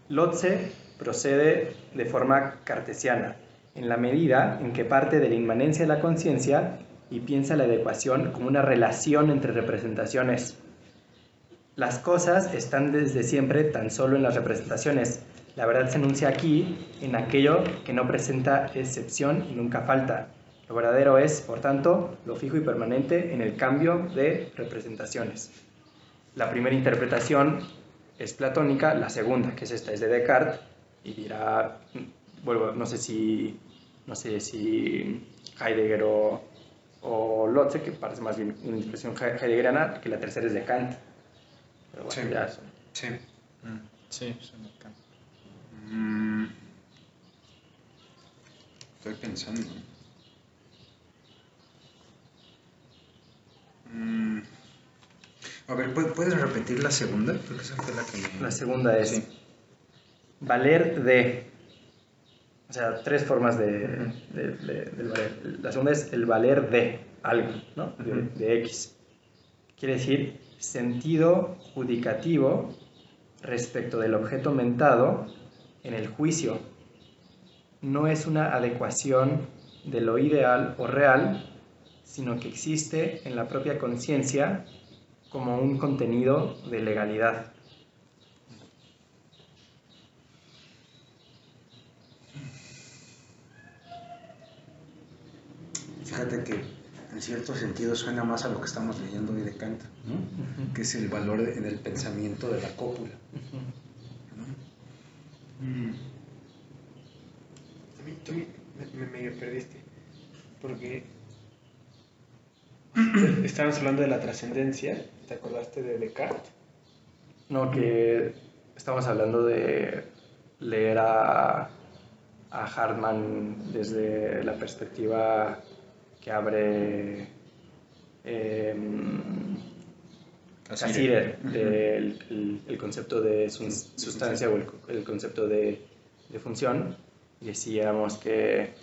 [SPEAKER 7] Lotze procede de forma cartesiana, en la medida en que parte de la inmanencia de la conciencia y piensa la adecuación como una relación entre representaciones. Las cosas están desde siempre tan solo en las representaciones. La verdad se enuncia aquí en aquello que no presenta excepción y nunca falta. Lo verdadero es, por tanto, lo fijo y permanente en el cambio de representaciones. La primera interpretación es platónica, la segunda, que es esta, es de Descartes, y dirá, no sé si Heidegger o Lotze, que parece más bien una interpretación heideggeriana, que la tercera es de Kant. Pero bueno, ya eso.
[SPEAKER 3] Sí.
[SPEAKER 1] Sí, suena acá.
[SPEAKER 3] Estoy pensando. A ver, ¿puedes repetir la segunda? Porque esa fue la que me...
[SPEAKER 7] La segunda es
[SPEAKER 3] Sí.
[SPEAKER 7] valer de. O sea, tres formas del valer. La segunda es el valer de algo, ¿no? De X. Quiere decir sentido judicativo respecto del objeto mentado en el juicio. No es una adecuación de lo ideal o real, sino que existe en la propia conciencia como un contenido de legalidad.
[SPEAKER 3] Fíjate que en cierto sentido suena más a lo que estamos leyendo hoy de Kant, ¿no? Que es el valor en el pensamiento de la cópula.
[SPEAKER 8] Tú me medio perdiste, porque estábamos hablando de la trascendencia, ¿te acordaste de Descartes?
[SPEAKER 7] No, que estamos hablando de leer a Hartmann desde la perspectiva que abre Cassirer, el concepto de sustancia o el concepto de función. Y decíamos que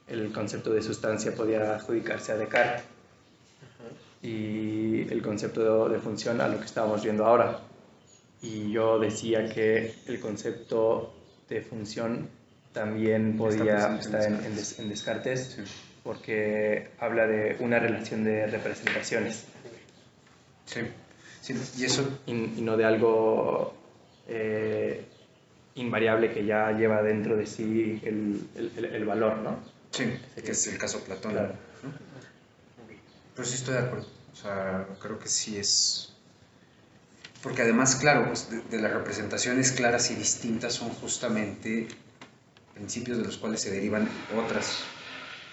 [SPEAKER 7] el concepto de sustancia podía adjudicarse a Descartes y el concepto de función a lo que estábamos viendo ahora. Y yo decía que el concepto de función también podía estar en Descartes, porque habla de una relación de representaciones.
[SPEAKER 3] Sí, y eso...
[SPEAKER 7] Y no de algo invariable que ya lleva dentro de sí el valor, ¿no?
[SPEAKER 3] Sí, que es el caso platónico.
[SPEAKER 7] Claro.
[SPEAKER 3] ¿No? Pero sí estoy de acuerdo. O sea, creo que sí es... Porque además, claro, pues de las representaciones claras y distintas son justamente principios de los cuales se derivan otras,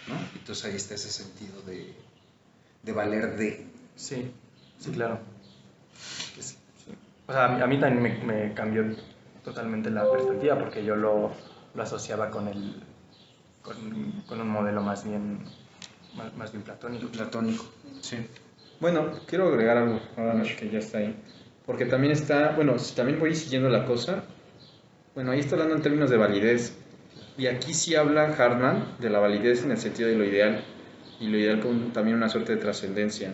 [SPEAKER 3] ¿no? Entonces ahí está ese sentido de valer de...
[SPEAKER 7] Sí, claro. Sí. O sea, a mí también me cambió totalmente la perspectiva, porque yo lo asociaba con un modelo más bien platónico.
[SPEAKER 3] Platónico, sí.
[SPEAKER 1] Bueno, quiero agregar algo ahora que ya está ahí. Porque también está, bueno, también voy siguiendo la cosa. Bueno, ahí está hablando en términos de validez. Y aquí sí habla Hartmann de la validez en el sentido de lo ideal. Y lo ideal con también una suerte de trascendencia.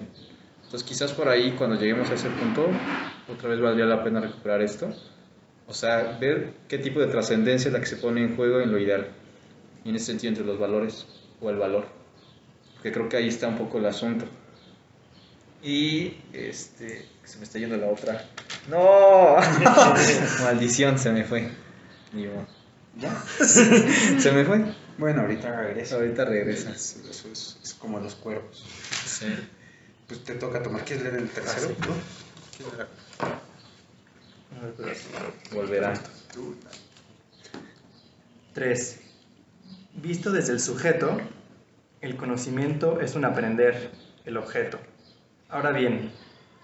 [SPEAKER 1] Entonces quizás por ahí, cuando lleguemos a ese punto, otra vez valdría la pena recuperar esto. O sea, ver qué tipo de trascendencia es la que se pone en juego en lo ideal. Y en ese sentido entre los valores o el valor. Porque creo que ahí está un poco el asunto. Y se me está yendo la otra. ¡No! Maldición, se me fue. Digo,
[SPEAKER 3] ¿Ya?
[SPEAKER 1] se me fue.
[SPEAKER 3] Bueno, ahorita regresa.
[SPEAKER 1] Ahorita regresa.
[SPEAKER 3] Eso es como los cuervos.
[SPEAKER 1] Sí.
[SPEAKER 3] Pues te toca tomar. ¿Quieres leer el tercero?
[SPEAKER 1] sí.
[SPEAKER 3] ¿No?
[SPEAKER 1] Volverá.
[SPEAKER 7] 3. Visto desde el sujeto, el conocimiento es un aprender, el objeto. Ahora bien,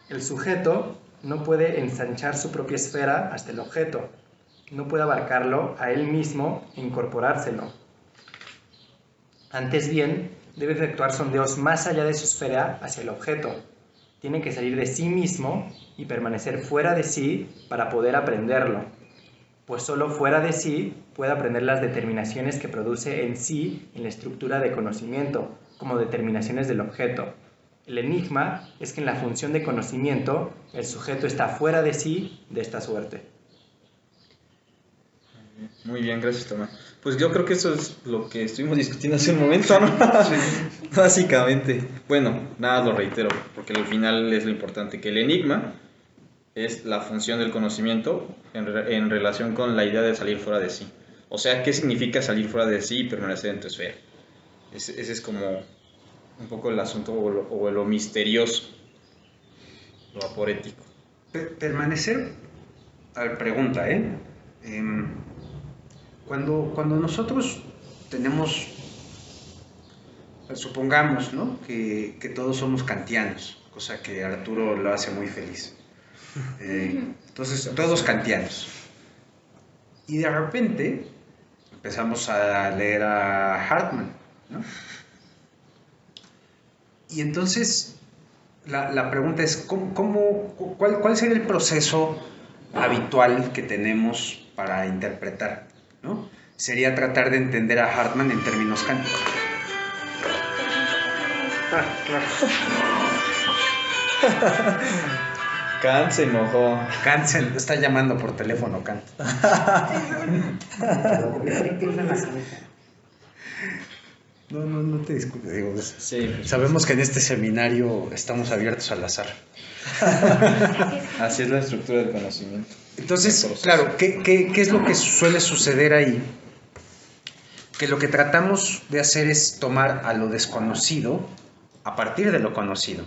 [SPEAKER 7] el sujeto no puede ensanchar su propia esfera hasta el objeto, no puede abarcarlo a él mismo e incorporárselo. Antes bien, debe efectuar sondeos más allá de su esfera hacia el objeto. Tiene que salir de sí mismo y permanecer fuera de sí para poder aprenderlo, pues solo fuera de sí puede aprender las determinaciones que produce en sí en la estructura de conocimiento, como determinaciones del objeto. El enigma es que en la función de conocimiento el sujeto está fuera de sí de esta suerte.
[SPEAKER 1] Muy bien, gracias, Tomás. Pues yo creo que eso es lo que estuvimos discutiendo hace un momento, ¿no? Básicamente. Bueno, nada, lo reitero, porque al final es lo importante, que el enigma es la función del conocimiento en relación con la idea de salir fuera de sí. O sea, ¿qué significa salir fuera de sí y permanecer en tu esfera? Ese es como un poco el asunto o lo misterioso, lo aporético.
[SPEAKER 3] Permanecer. A ver, pregunta, Cuando nosotros tenemos, supongamos, ¿no? que todos somos kantianos, cosa que Arturo lo hace muy feliz. Entonces, todos kantianos. Y de repente empezamos a leer a Hartmann, ¿no? Y entonces la pregunta es, ¿cuál sería el proceso habitual que tenemos para interpretar, ¿no? Sería tratar de entender a Hartmann en términos kánticos.
[SPEAKER 1] Kant se enojó.
[SPEAKER 3] Kant se está llamando por teléfono, Kant. No te disculpes, digo,
[SPEAKER 1] Sí,
[SPEAKER 3] sabemos que en este seminario estamos abiertos al azar.
[SPEAKER 1] así es la estructura del conocimiento.
[SPEAKER 3] Entonces, claro, ¿qué es lo que suele suceder ahí? Que lo que tratamos de hacer es tomar a lo desconocido a partir de lo conocido,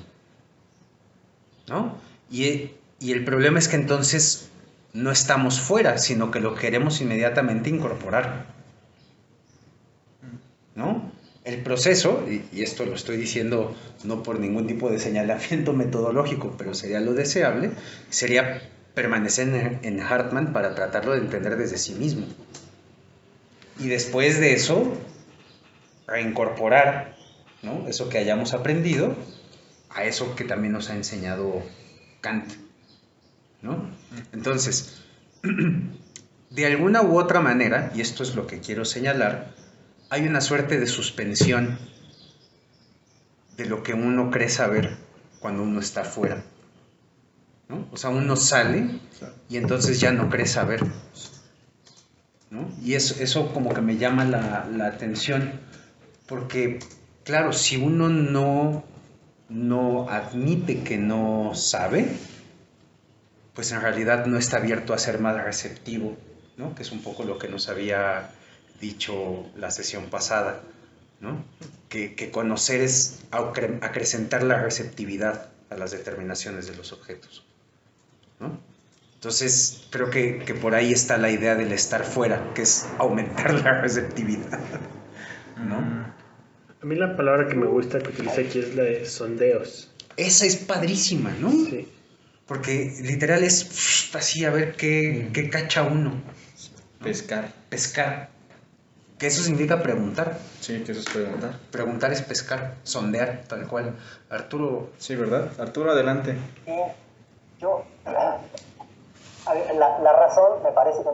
[SPEAKER 3] ¿no? Y el problema es que entonces no estamos fuera, sino que lo queremos inmediatamente incorporar, ¿no? El proceso, y esto lo estoy diciendo no por ningún tipo de señalamiento metodológico, pero sería lo deseable, sería permanecer en Hartmann para tratarlo de entender desde sí mismo. Y después de eso, reincorporar, ¿no? Eso que hayamos aprendido a eso que también nos ha enseñado Kant, ¿no? Entonces, de alguna u otra manera, y esto es lo que quiero señalar, hay una suerte de suspensión de lo que uno cree saber cuando uno está fuera, ¿no? O sea, uno sale y entonces ya no cree saber, ¿no? Y eso como que me llama la atención, porque, claro, si uno no admite que no sabe, pues en realidad no está abierto a ser más receptivo, ¿no? Que es un poco lo que nos había dicho la sesión pasada, ¿no? Que conocer es acrecentar la receptividad a las determinaciones de los objetos, ¿no? Entonces, creo que por ahí está la idea del estar fuera, que es aumentar la receptividad, ¿no?
[SPEAKER 5] A mí la palabra que me gusta que utiliza aquí es la de sondeos.
[SPEAKER 3] Esa es padrísima, ¿no?
[SPEAKER 5] Sí.
[SPEAKER 3] Porque literal es así a ver qué cacha uno, ¿no? Pescar. Que eso significa preguntar.
[SPEAKER 1] Sí, que eso es preguntar.
[SPEAKER 3] Preguntar es pescar, sondear, tal cual. Arturo.
[SPEAKER 1] Sí, ¿verdad? Arturo, adelante.
[SPEAKER 4] Yo, a ver, la razón me parece que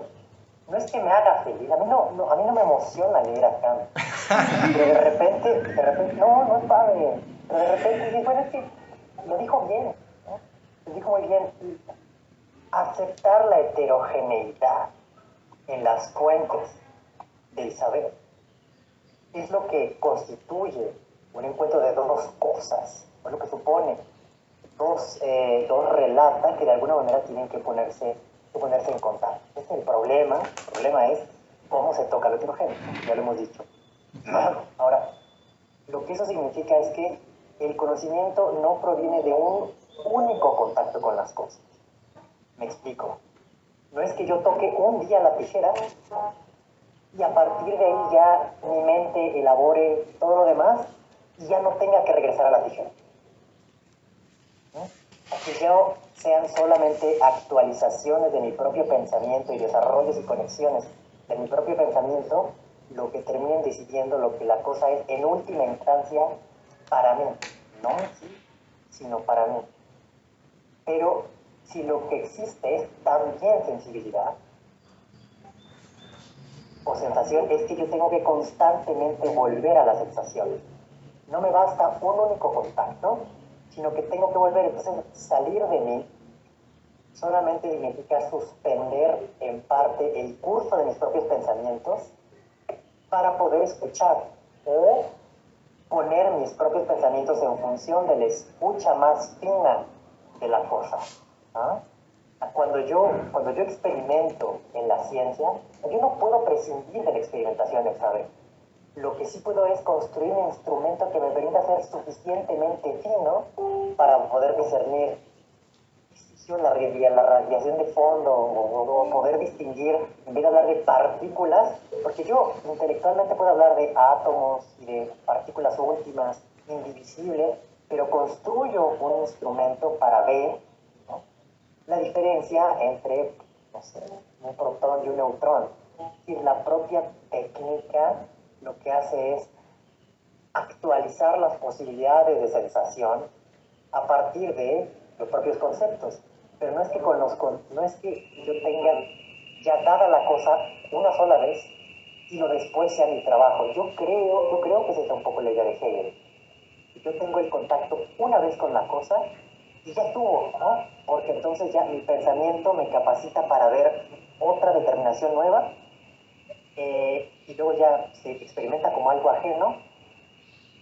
[SPEAKER 4] no es que me haga feliz, a mí no me emociona leer a Kant, pero de repente, no es padre, pero de repente dije, bueno, es que lo dijo bien, ¿no? Lo dijo muy bien, aceptar la heterogeneidad en las fuentes del saber es lo que constituye un encuentro de dos cosas, o lo que supone dos relatas que de alguna manera tienen que ponerse en contacto. Ese es el problema. El problema es cómo se toca lo heterogéneo, ya lo hemos dicho. Ahora, lo que eso significa es que el conocimiento no proviene de un único contacto con las cosas. Me explico. No es que yo toque un día la tijera y a partir de ahí ya mi mente elabore todo lo demás y ya no tenga que regresar a la tijera. Que ya sean solamente actualizaciones de mi propio pensamiento y desarrollos y conexiones de mi propio pensamiento lo que terminen decidiendo lo que la cosa es en última instancia para mí, no en sí, sino para mí. Pero si lo que existe es también sensibilidad o sensación, es que yo tengo que constantemente volver a las sensaciones. No me basta un único contacto, sino que tengo que volver. Entonces, salir de mí solamente significa suspender en parte el curso de mis propios pensamientos para poder escuchar o poner mis propios pensamientos en función de la escucha más fina de la cosa. ¿Ah? Cuando yo experimento en la ciencia, yo no puedo prescindir de la experimentación del saber. Lo que sí puedo es construir un instrumento que me permita ser suficientemente fino para poder discernir la radiación de fondo o poder distinguir, en vez de hablar de partículas, porque yo intelectualmente puedo hablar de átomos y de partículas últimas, indivisibles, pero construyo un instrumento para ver, ¿no?, la diferencia entre, no sé, un protón y un neutrón. Es decir, la propia técnica lo que hace es actualizar las posibilidades de sensación a partir de los propios conceptos. Pero no es que no es que yo tenga ya dada la cosa una sola vez y lo después sea mi trabajo. Yo creo que esa es un poco la idea de Hegel. Yo tengo el contacto una vez con la cosa y ya estuvo, ¿no? Porque entonces ya mi pensamiento me capacita para ver otra determinación nueva, y luego ya se experimenta como algo ajeno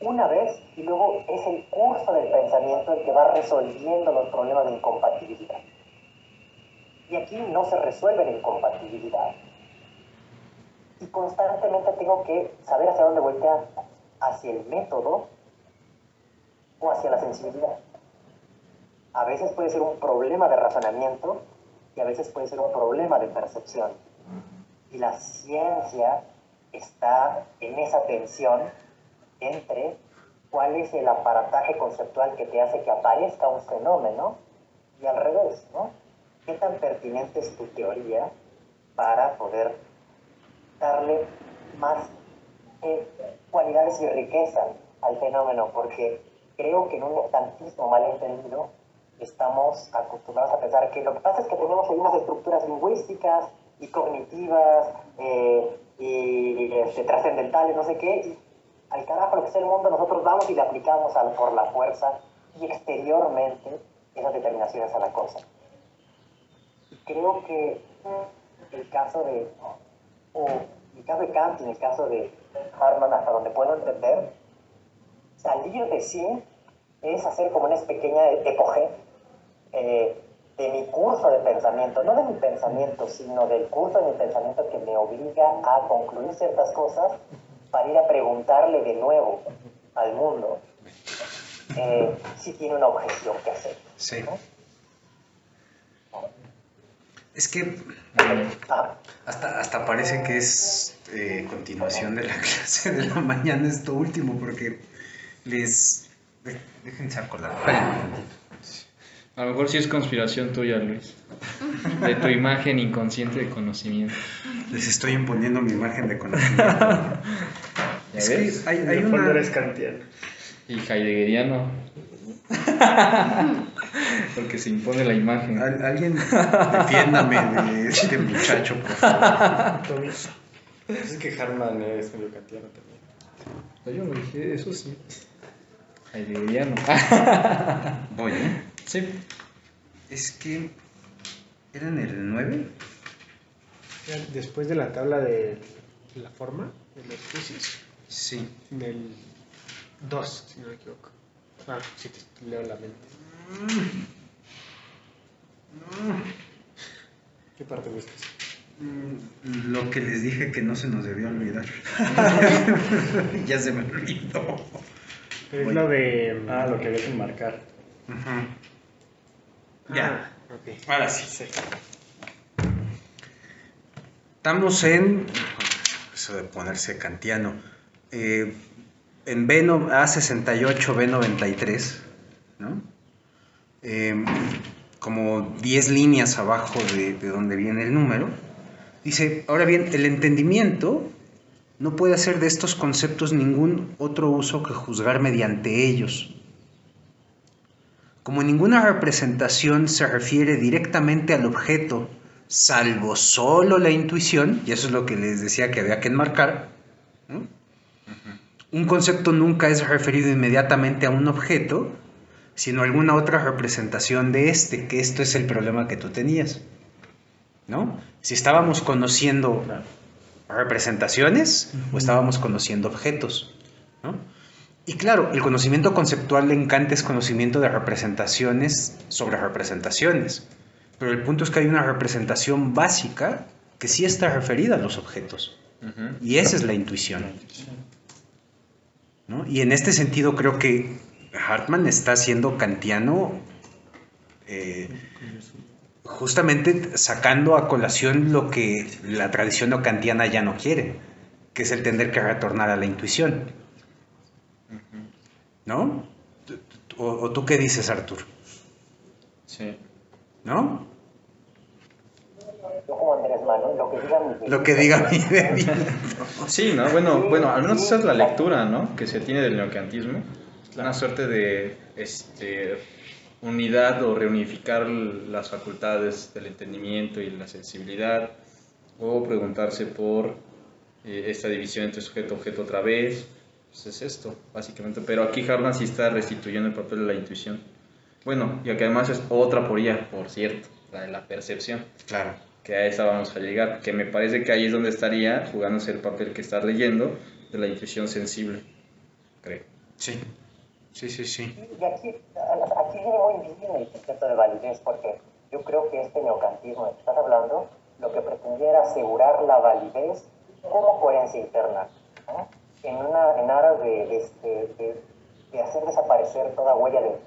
[SPEAKER 4] una vez, y luego es el curso del pensamiento el que va resolviendo los problemas de incompatibilidad. Y aquí no se resuelve la incompatibilidad. Y constantemente tengo que saber hacia dónde voltear, hacia el método o hacia la sensibilidad. A veces puede ser un problema de razonamiento y a veces puede ser un problema de percepción. Y la ciencia está en esa tensión entre cuál es el aparataje conceptual que te hace que aparezca un fenómeno y al revés, ¿no? ¿Qué tan pertinente es tu teoría para poder darle más cualidades y riqueza al fenómeno? Porque creo que en un tantismo mal entendido estamos acostumbrados a pensar que lo que pasa es que tenemos ahí unas estructuras lingüísticas y cognitivas y trascendentales, no sé qué, y al carajo lo que es el mundo, nosotros vamos y le aplicamos por la fuerza y exteriormente esas determinaciones a la cosa. Y creo que el caso de Kant y en el caso de Hartmann, hasta donde puedo entender, salir de sí es hacer como una pequeña epogé de mi curso de pensamiento, no de mi pensamiento, sino del curso de mi pensamiento que me obliga a concluir ciertas cosas para ir a preguntarle de nuevo al mundo si tiene una objeción que hacer.
[SPEAKER 3] Sí. ¿No? Es que hasta parece que es continuación de la clase de la mañana esto último, porque dejen saco la...
[SPEAKER 1] A lo mejor sí es conspiración tuya, Luis, de tu imagen inconsciente de conocimiento.
[SPEAKER 3] Les estoy imponiendo mi imagen de conocimiento.
[SPEAKER 1] Es que
[SPEAKER 8] hay una... eres kantiano.
[SPEAKER 1] Y heideggeriano. Porque se impone la imagen.
[SPEAKER 3] Alguien defiéndame de este muchacho, por favor.
[SPEAKER 8] Es que Hartmann es medio kantiano también.
[SPEAKER 1] Yo no dije eso, sí. Heideggeriano.
[SPEAKER 3] Voy, ¿eh?
[SPEAKER 1] Sí.
[SPEAKER 3] Es que... ¿era en el 9?
[SPEAKER 8] Después de la tabla de la forma, de los juicios.
[SPEAKER 3] Sí.
[SPEAKER 8] En el 2, si no me equivoco. Sí, te leo la mente. ¿Qué parte buscas?
[SPEAKER 3] Lo que les dije que no se nos debió olvidar. Ya se me olvidó.
[SPEAKER 8] Es lo de...
[SPEAKER 7] Lo que había que enmarcar.
[SPEAKER 3] Ya,
[SPEAKER 8] ok.
[SPEAKER 3] ahora sí. Estamos en, eso de ponerse kantiano, en A68, B93, ¿no? Como 10 líneas abajo de donde viene el número. Dice, ahora bien, el entendimiento no puede hacer de estos conceptos ningún otro uso que juzgar mediante ellos. Como ninguna representación se refiere directamente al objeto, salvo solo la intuición, y eso es lo que les decía que había que enmarcar, ¿no? Un concepto nunca es referido inmediatamente a un objeto, sino a alguna otra representación de este, que esto es el problema que tú tenías, ¿no? Si estábamos conociendo representaciones o estábamos conociendo objetos, ¿no? Y claro, el conocimiento conceptual de Kant es conocimiento de representaciones sobre representaciones, pero el punto es que hay una representación básica que sí está referida a los objetos, y esa es la intuición, ¿no? Y en este sentido creo que Hartmann está siendo kantiano, justamente sacando a colación lo que la tradición no kantiana ya no quiere, que es el tener que retornar a la intuición, ¿no? ¿O tú qué dices, Artur?
[SPEAKER 1] Sí.
[SPEAKER 3] ¿No?
[SPEAKER 4] Yo como Andrés Manuel,
[SPEAKER 3] Lo que diga mi bebida.
[SPEAKER 1] Sí, ¿no? Bueno, al menos esa es la lectura, ¿no? Que se tiene del neocantismo. Una suerte de unidad o reunificar las facultades del entendimiento y la sensibilidad, o preguntarse por esta división entre sujeto y objeto otra vez. Pues es esto, básicamente. Pero aquí Hartmann sí está restituyendo el papel de la intuición. Bueno, y que además es otra aporía, por cierto, la de la percepción.
[SPEAKER 3] Claro.
[SPEAKER 1] Que a esa vamos a llegar, que me parece que ahí es donde estaría jugándose el papel que estás leyendo de la intuición sensible, creo.
[SPEAKER 3] Sí.
[SPEAKER 4] Y aquí viene muy bien el concepto de validez, porque yo creo que este neocantismo del que estás hablando, lo que pretendía era asegurar la validez como coherencia interna, ¿no? En aras de hacer desaparecer toda huella de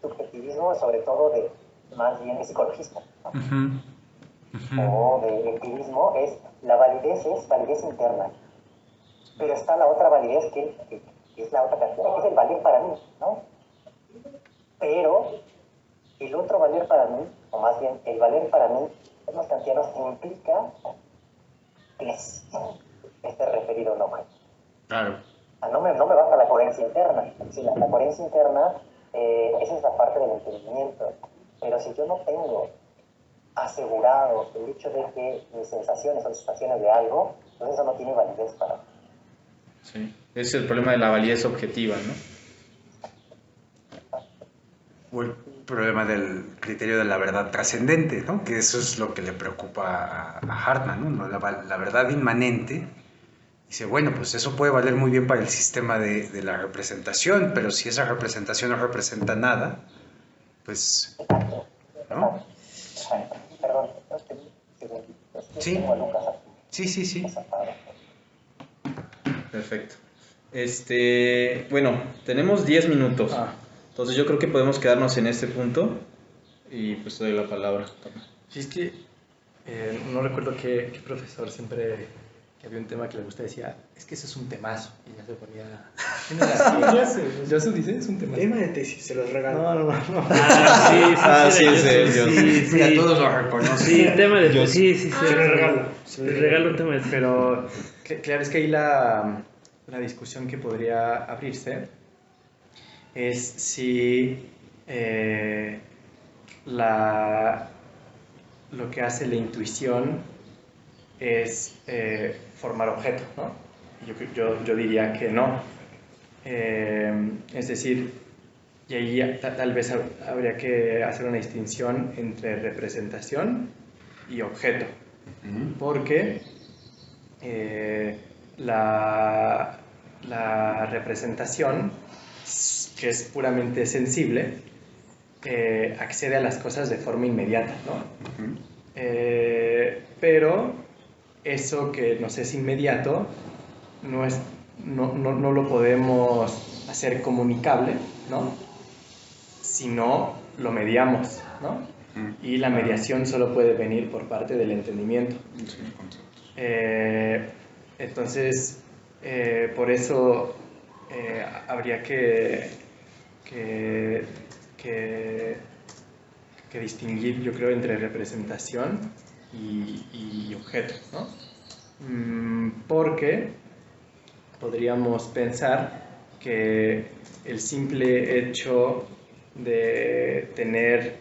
[SPEAKER 4] subjetivismo, sobre todo de más bien de psicologismo, ¿no? O de empirismo, la validez es validez interna, pero está la otra validez que es la otra cantidad, que es el valer para mí, ¿no? Pero el otro valer para mí, o más bien el valer para mí, en los kantianos implica que esté referido a un objeto.
[SPEAKER 3] Claro.
[SPEAKER 4] O sea, no me basta la coherencia interna. Si la coherencia interna, esa es la parte del entendimiento. Pero si yo no tengo asegurado el hecho de que mis sensaciones son sensaciones de algo, entonces eso no tiene validez para mí.
[SPEAKER 1] Sí, es el problema de la validez objetiva, ¿no?
[SPEAKER 3] O el problema del criterio de la verdad trascendente, ¿no? Que eso es lo que le preocupa a Hartmann, ¿no? La verdad inmanente. Dice, bueno, pues eso puede valer muy bien para el sistema de la representación, pero si esa representación no representa nada, pues, ¿no?
[SPEAKER 4] Perdón,
[SPEAKER 3] Sí. Sí.
[SPEAKER 1] Perfecto. Bueno, tenemos 10 minutos. Entonces yo creo que podemos quedarnos en este punto y pues te doy la palabra.
[SPEAKER 7] Sí, es que no recuerdo qué profesor siempre que había un tema que le gusta decía, es que eso es un temazo. Y ya se ponía... ¿Quién era? ¿Yo se dice? Es un temazo.
[SPEAKER 8] Tema de tesis, se los regalo.
[SPEAKER 7] No.
[SPEAKER 1] Sí, es él.
[SPEAKER 3] Sí, a todos lo reconocen.
[SPEAKER 5] Sí, tema de tesis. Sí,
[SPEAKER 8] Se los regalo.
[SPEAKER 5] Les regalo un tema de tesis.
[SPEAKER 7] Pero claro, es que ahí la discusión que podría abrirse es si lo que hace la intuición es formar objeto, ¿no? Yo diría que no. Es decir, y ahí tal vez habría que hacer una distinción entre representación y objeto, porque la representación, que es puramente sensible, accede a las cosas de forma inmediata, ¿no? Pero eso que nos es inmediato no lo podemos a ser comunicable, ¿no? Si no lo mediamos, ¿no? Y la mediación solo puede venir por parte del entendimiento. Entonces, por eso habría que distinguir, yo creo, entre representación y objeto, ¿no? Porque podríamos pensar que el simple hecho de tener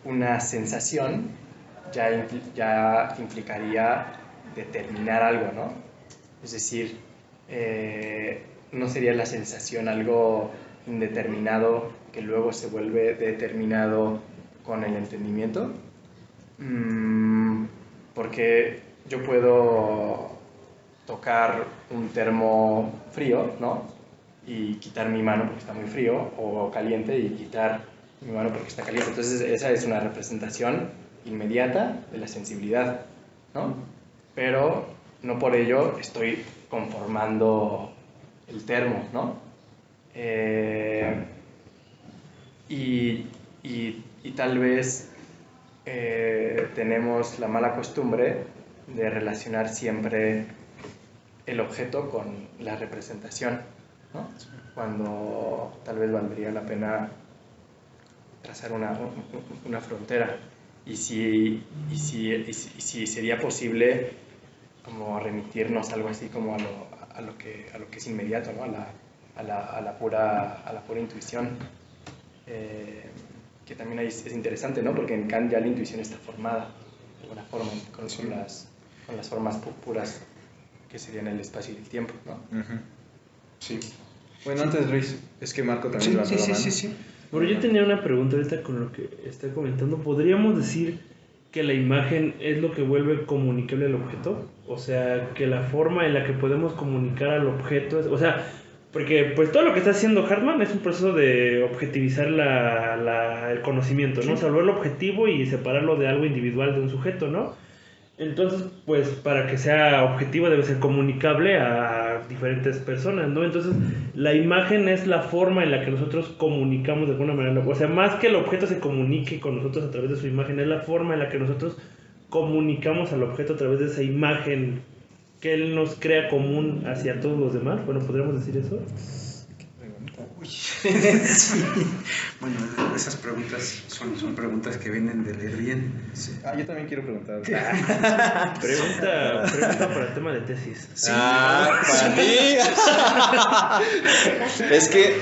[SPEAKER 7] una sensación ya implicaría determinar algo, ¿no? Es decir, no sería la sensación algo indeterminado que luego se vuelve determinado con el entendimiento, porque yo puedo tocar un termo frío, ¿no? Y quitar mi mano porque está muy frío, o caliente y quitar mi mano porque está caliente. Entonces esa es una representación inmediata de la sensibilidad, ¿no? Pero no por ello estoy conformando el termo, ¿no? Y tal vez tenemos la mala costumbre de relacionar siempre el objeto con la representación, ¿no? Cuando tal vez valdría la pena trazar una frontera. Y si sería posible como remitirnos algo así como a lo que es inmediato, ¿no? a la pura intuición, que también es interesante, ¿no? Porque en Kant ya la intuición está formada de alguna forma con las formas puras que serían el espacio y el tiempo, ¿no?
[SPEAKER 1] Sí. Bueno, antes Luis, es que Marco también levantó la mano.
[SPEAKER 3] Sí.
[SPEAKER 5] Bueno, yo tenía una pregunta ahorita con lo que está comentando. ¿Podríamos decir que la imagen es lo que vuelve comunicable al objeto? O sea, que la forma en la que podemos comunicar al objeto es... O sea, porque pues todo lo que está haciendo Hartman es un proceso de objetivizar el conocimiento, ¿no? O sea, volverlo objetivo y separarlo de algo individual de un sujeto, ¿no? Entonces, pues para que sea objetivo debe ser comunicable a diferentes personas, ¿no? Entonces, la imagen es la forma en la que nosotros comunicamos de alguna manera. O sea, más que el objeto se comunique con nosotros a través de su imagen, es la forma en la que nosotros comunicamos al objeto a través de esa imagen que él nos crea común hacia todos los demás. Bueno, ¿podríamos decir eso?
[SPEAKER 3] Sí. Bueno, esas preguntas son preguntas que vienen de leer bien.
[SPEAKER 1] Sí. Yo también quiero preguntar.
[SPEAKER 5] Pregunta para el tema de tesis.
[SPEAKER 3] Sí.
[SPEAKER 1] Para mí. Es que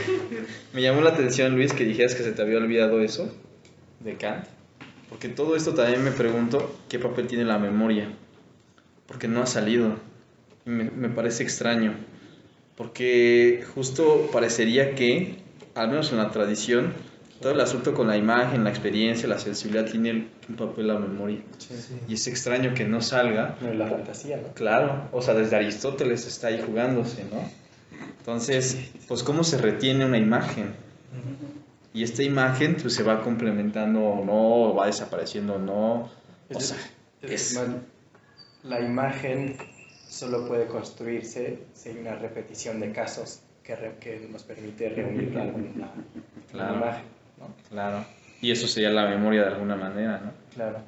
[SPEAKER 1] me llamó la atención, Luis, que dijeras que se te había olvidado eso de Kant. Porque todo esto también me pregunto qué papel tiene la memoria. Porque no ha salido. Me parece extraño. Porque justo parecería que, al menos en la tradición, todo el asunto con la imagen, la experiencia, la sensibilidad tiene un papel la memoria.
[SPEAKER 7] Sí.
[SPEAKER 1] Y es extraño que no salga.
[SPEAKER 7] No, la fantasía, ¿no?
[SPEAKER 1] Claro, o sea, desde Aristóteles está ahí jugándose, ¿no? Entonces, pues cómo se retiene una imagen. Y esta imagen pues se va complementando o no, o va desapareciendo o no. O sea,
[SPEAKER 7] la imagen solo puede construirse si hay una repetición de casos que nos permite reunir alguna imagen, ¿no?
[SPEAKER 1] Claro. Y eso sería la memoria de alguna manera, ¿no?
[SPEAKER 7] Claro.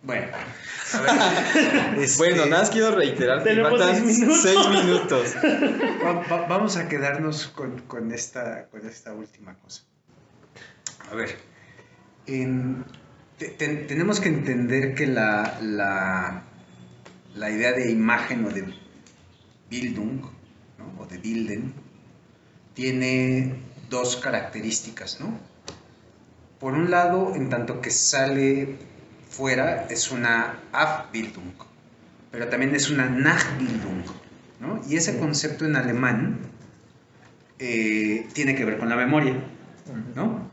[SPEAKER 3] Bueno, a ver.
[SPEAKER 1] Bueno, nada más quiero reiterar que
[SPEAKER 5] Tenemos
[SPEAKER 1] faltan 6 minutos.
[SPEAKER 3] Vamos a quedarnos con esta última cosa. A ver, tenemos que entender que la idea de imagen o de Bildung, ¿no? O de Bilden, tiene dos características, ¿no? Por un lado, en tanto que sale fuera, es una Abbildung, pero también es una Nachbildung, ¿no? Y ese concepto en alemán tiene que ver con la memoria, ¿no?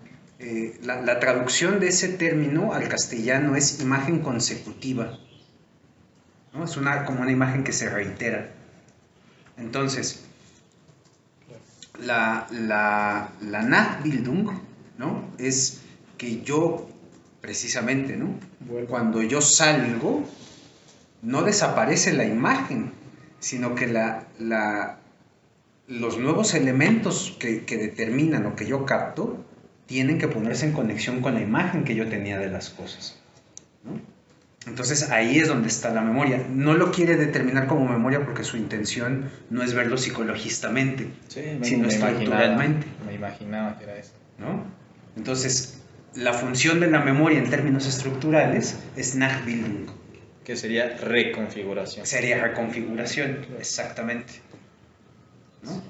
[SPEAKER 3] La traducción de ese término al castellano es imagen consecutiva, ¿no? Es como una imagen que se reitera. Entonces, la Nachbildung, ¿no? Es que yo, precisamente, ¿no? Cuando yo salgo, no desaparece la imagen, sino que la los nuevos elementos que determinan lo que yo capto tienen que ponerse en conexión con la imagen que yo tenía de las cosas, ¿no? Entonces ahí es donde está la memoria. No lo quiere determinar como memoria porque su intención no es verlo psicologistamente, sino estructuralmente.
[SPEAKER 1] Me imaginaba que era eso.
[SPEAKER 3] ¿No? Entonces, la función de la memoria en términos estructurales es Nachbildung.
[SPEAKER 1] Que sería reconfiguración.
[SPEAKER 3] Sería reconfiguración, exactamente. ¿No?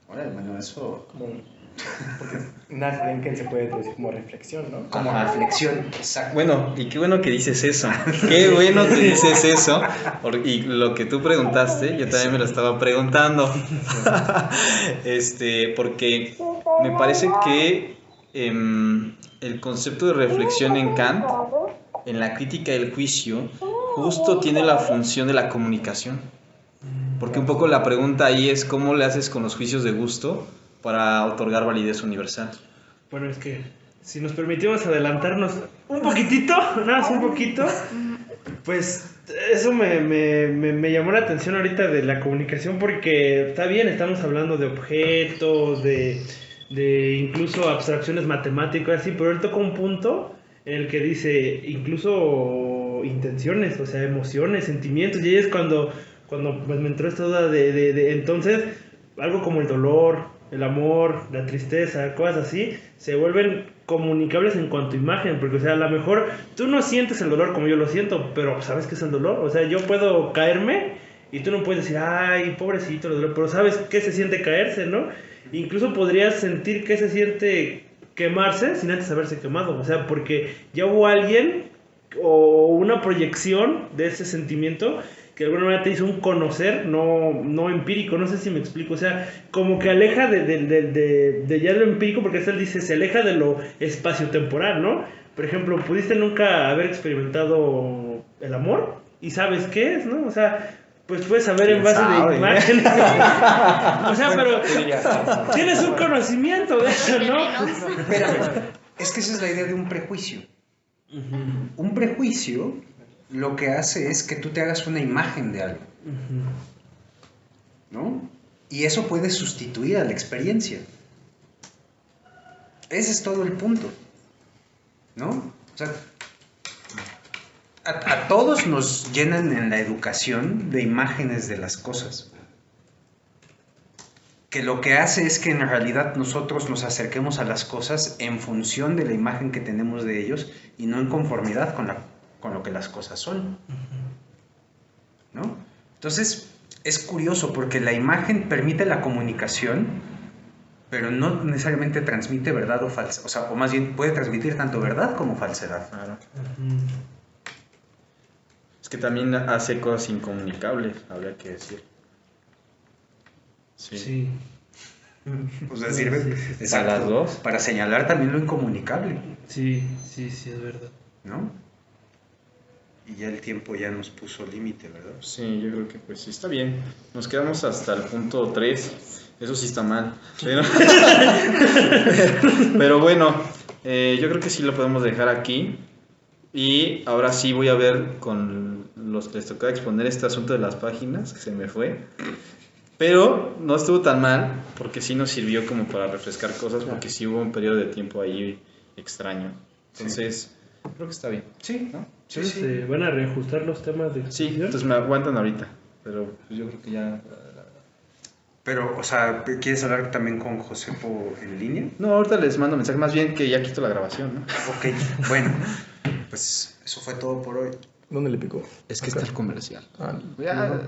[SPEAKER 3] Órale, bueno, eso...
[SPEAKER 7] Nachdenken se puede traducir como reflexión, ¿no?
[SPEAKER 3] Como reflexión, exacto.
[SPEAKER 1] Bueno, y qué bueno que dices eso. Qué bueno que dices eso. Y lo que tú preguntaste, yo también me lo estaba preguntando. Porque me parece que el concepto de reflexión en Kant, en la crítica del juicio, justo tiene la función de la comunicación. Porque un poco la pregunta ahí es cómo le haces con los juicios de gusto para otorgar validez universal.
[SPEAKER 5] Bueno, es que si nos permitimos adelantarnos un poquitito, nada más un poquito, pues eso me llamó la atención ahorita de la comunicación, porque está bien, estamos hablando de objetos, de incluso abstracciones matemáticas, así, pero él toca un punto en el que dice incluso intenciones, o sea, emociones, sentimientos, y ahí es cuando pues, me entró esta duda de entonces, algo como el dolor, el amor, la tristeza, cosas así, se vuelven comunicables en cuanto a imagen, porque, o sea, a lo mejor tú no sientes el dolor como yo lo siento, pero ¿sabes qué es el dolor? O sea, yo puedo caerme y tú no puedes decir, ay, pobrecito el dolor, pero ¿sabes qué se siente caerse, no? Incluso podrías sentir qué se siente quemarse sin antes haberse quemado, o sea, porque ya hubo alguien o una proyección de ese sentimiento que de alguna manera te hizo un conocer no empírico, no sé si me explico, o sea, como que aleja de ya lo empírico, porque él dice, se aleja de lo espaciotemporal, ¿no? Por ejemplo, ¿pudiste nunca haber experimentado el amor? ¿Y sabes qué es, no? O sea, pues puedes saber en base de imágenes. O sea, pero tienes un conocimiento de eso, ¿no?
[SPEAKER 3] Espérame, es que esa es la idea de un prejuicio. Un prejuicio lo que hace es que tú te hagas una imagen de algo, ¿no? Y eso puede sustituir a la experiencia. Ese es todo el punto, ¿no? O sea, a todos nos llenan en la educación de imágenes de las cosas, que lo que hace es que en realidad nosotros nos acerquemos a las cosas en función de la imagen que tenemos de ellos y no en conformidad con lo que las cosas son, ¿no? Entonces, es curioso porque la imagen permite la comunicación, pero no necesariamente transmite verdad o falsedad, o más bien puede transmitir tanto verdad como falsedad.
[SPEAKER 1] Claro. Es que también hace cosas incomunicables, habría que decir. Sí.
[SPEAKER 3] O sea, sirve
[SPEAKER 1] para las dos.
[SPEAKER 3] Para señalar también lo incomunicable.
[SPEAKER 5] Sí, es verdad.
[SPEAKER 3] ¿No? Y ya el tiempo ya nos puso límite, ¿verdad?
[SPEAKER 1] Sí, yo creo que pues sí, está bien. Nos quedamos hasta el punto 3. Eso sí está mal. Pero bueno, yo creo que sí lo podemos dejar aquí. Y ahora sí voy a ver con los que les tocaba exponer este asunto de las páginas, que se me fue. Pero no estuvo tan mal, porque sí nos sirvió como para refrescar cosas, porque sí hubo un periodo de tiempo ahí extraño. Entonces, creo que está bien.
[SPEAKER 3] Sí,
[SPEAKER 1] ¿no?
[SPEAKER 5] Sí. ¿Van a reajustar los temas de
[SPEAKER 1] Sí, entonces me aguantan ahorita, pero pues yo creo que ya...
[SPEAKER 3] Pero, o sea, ¿quieres hablar también con Josepo en línea?
[SPEAKER 1] No, ahorita les mando mensaje, más bien que ya quito la grabación, ¿no?
[SPEAKER 3] Ok, bueno, pues eso fue todo por hoy.
[SPEAKER 7] ¿Dónde le picó?
[SPEAKER 1] Es que está el comercial.
[SPEAKER 7] Ah,
[SPEAKER 1] Ya...
[SPEAKER 5] No,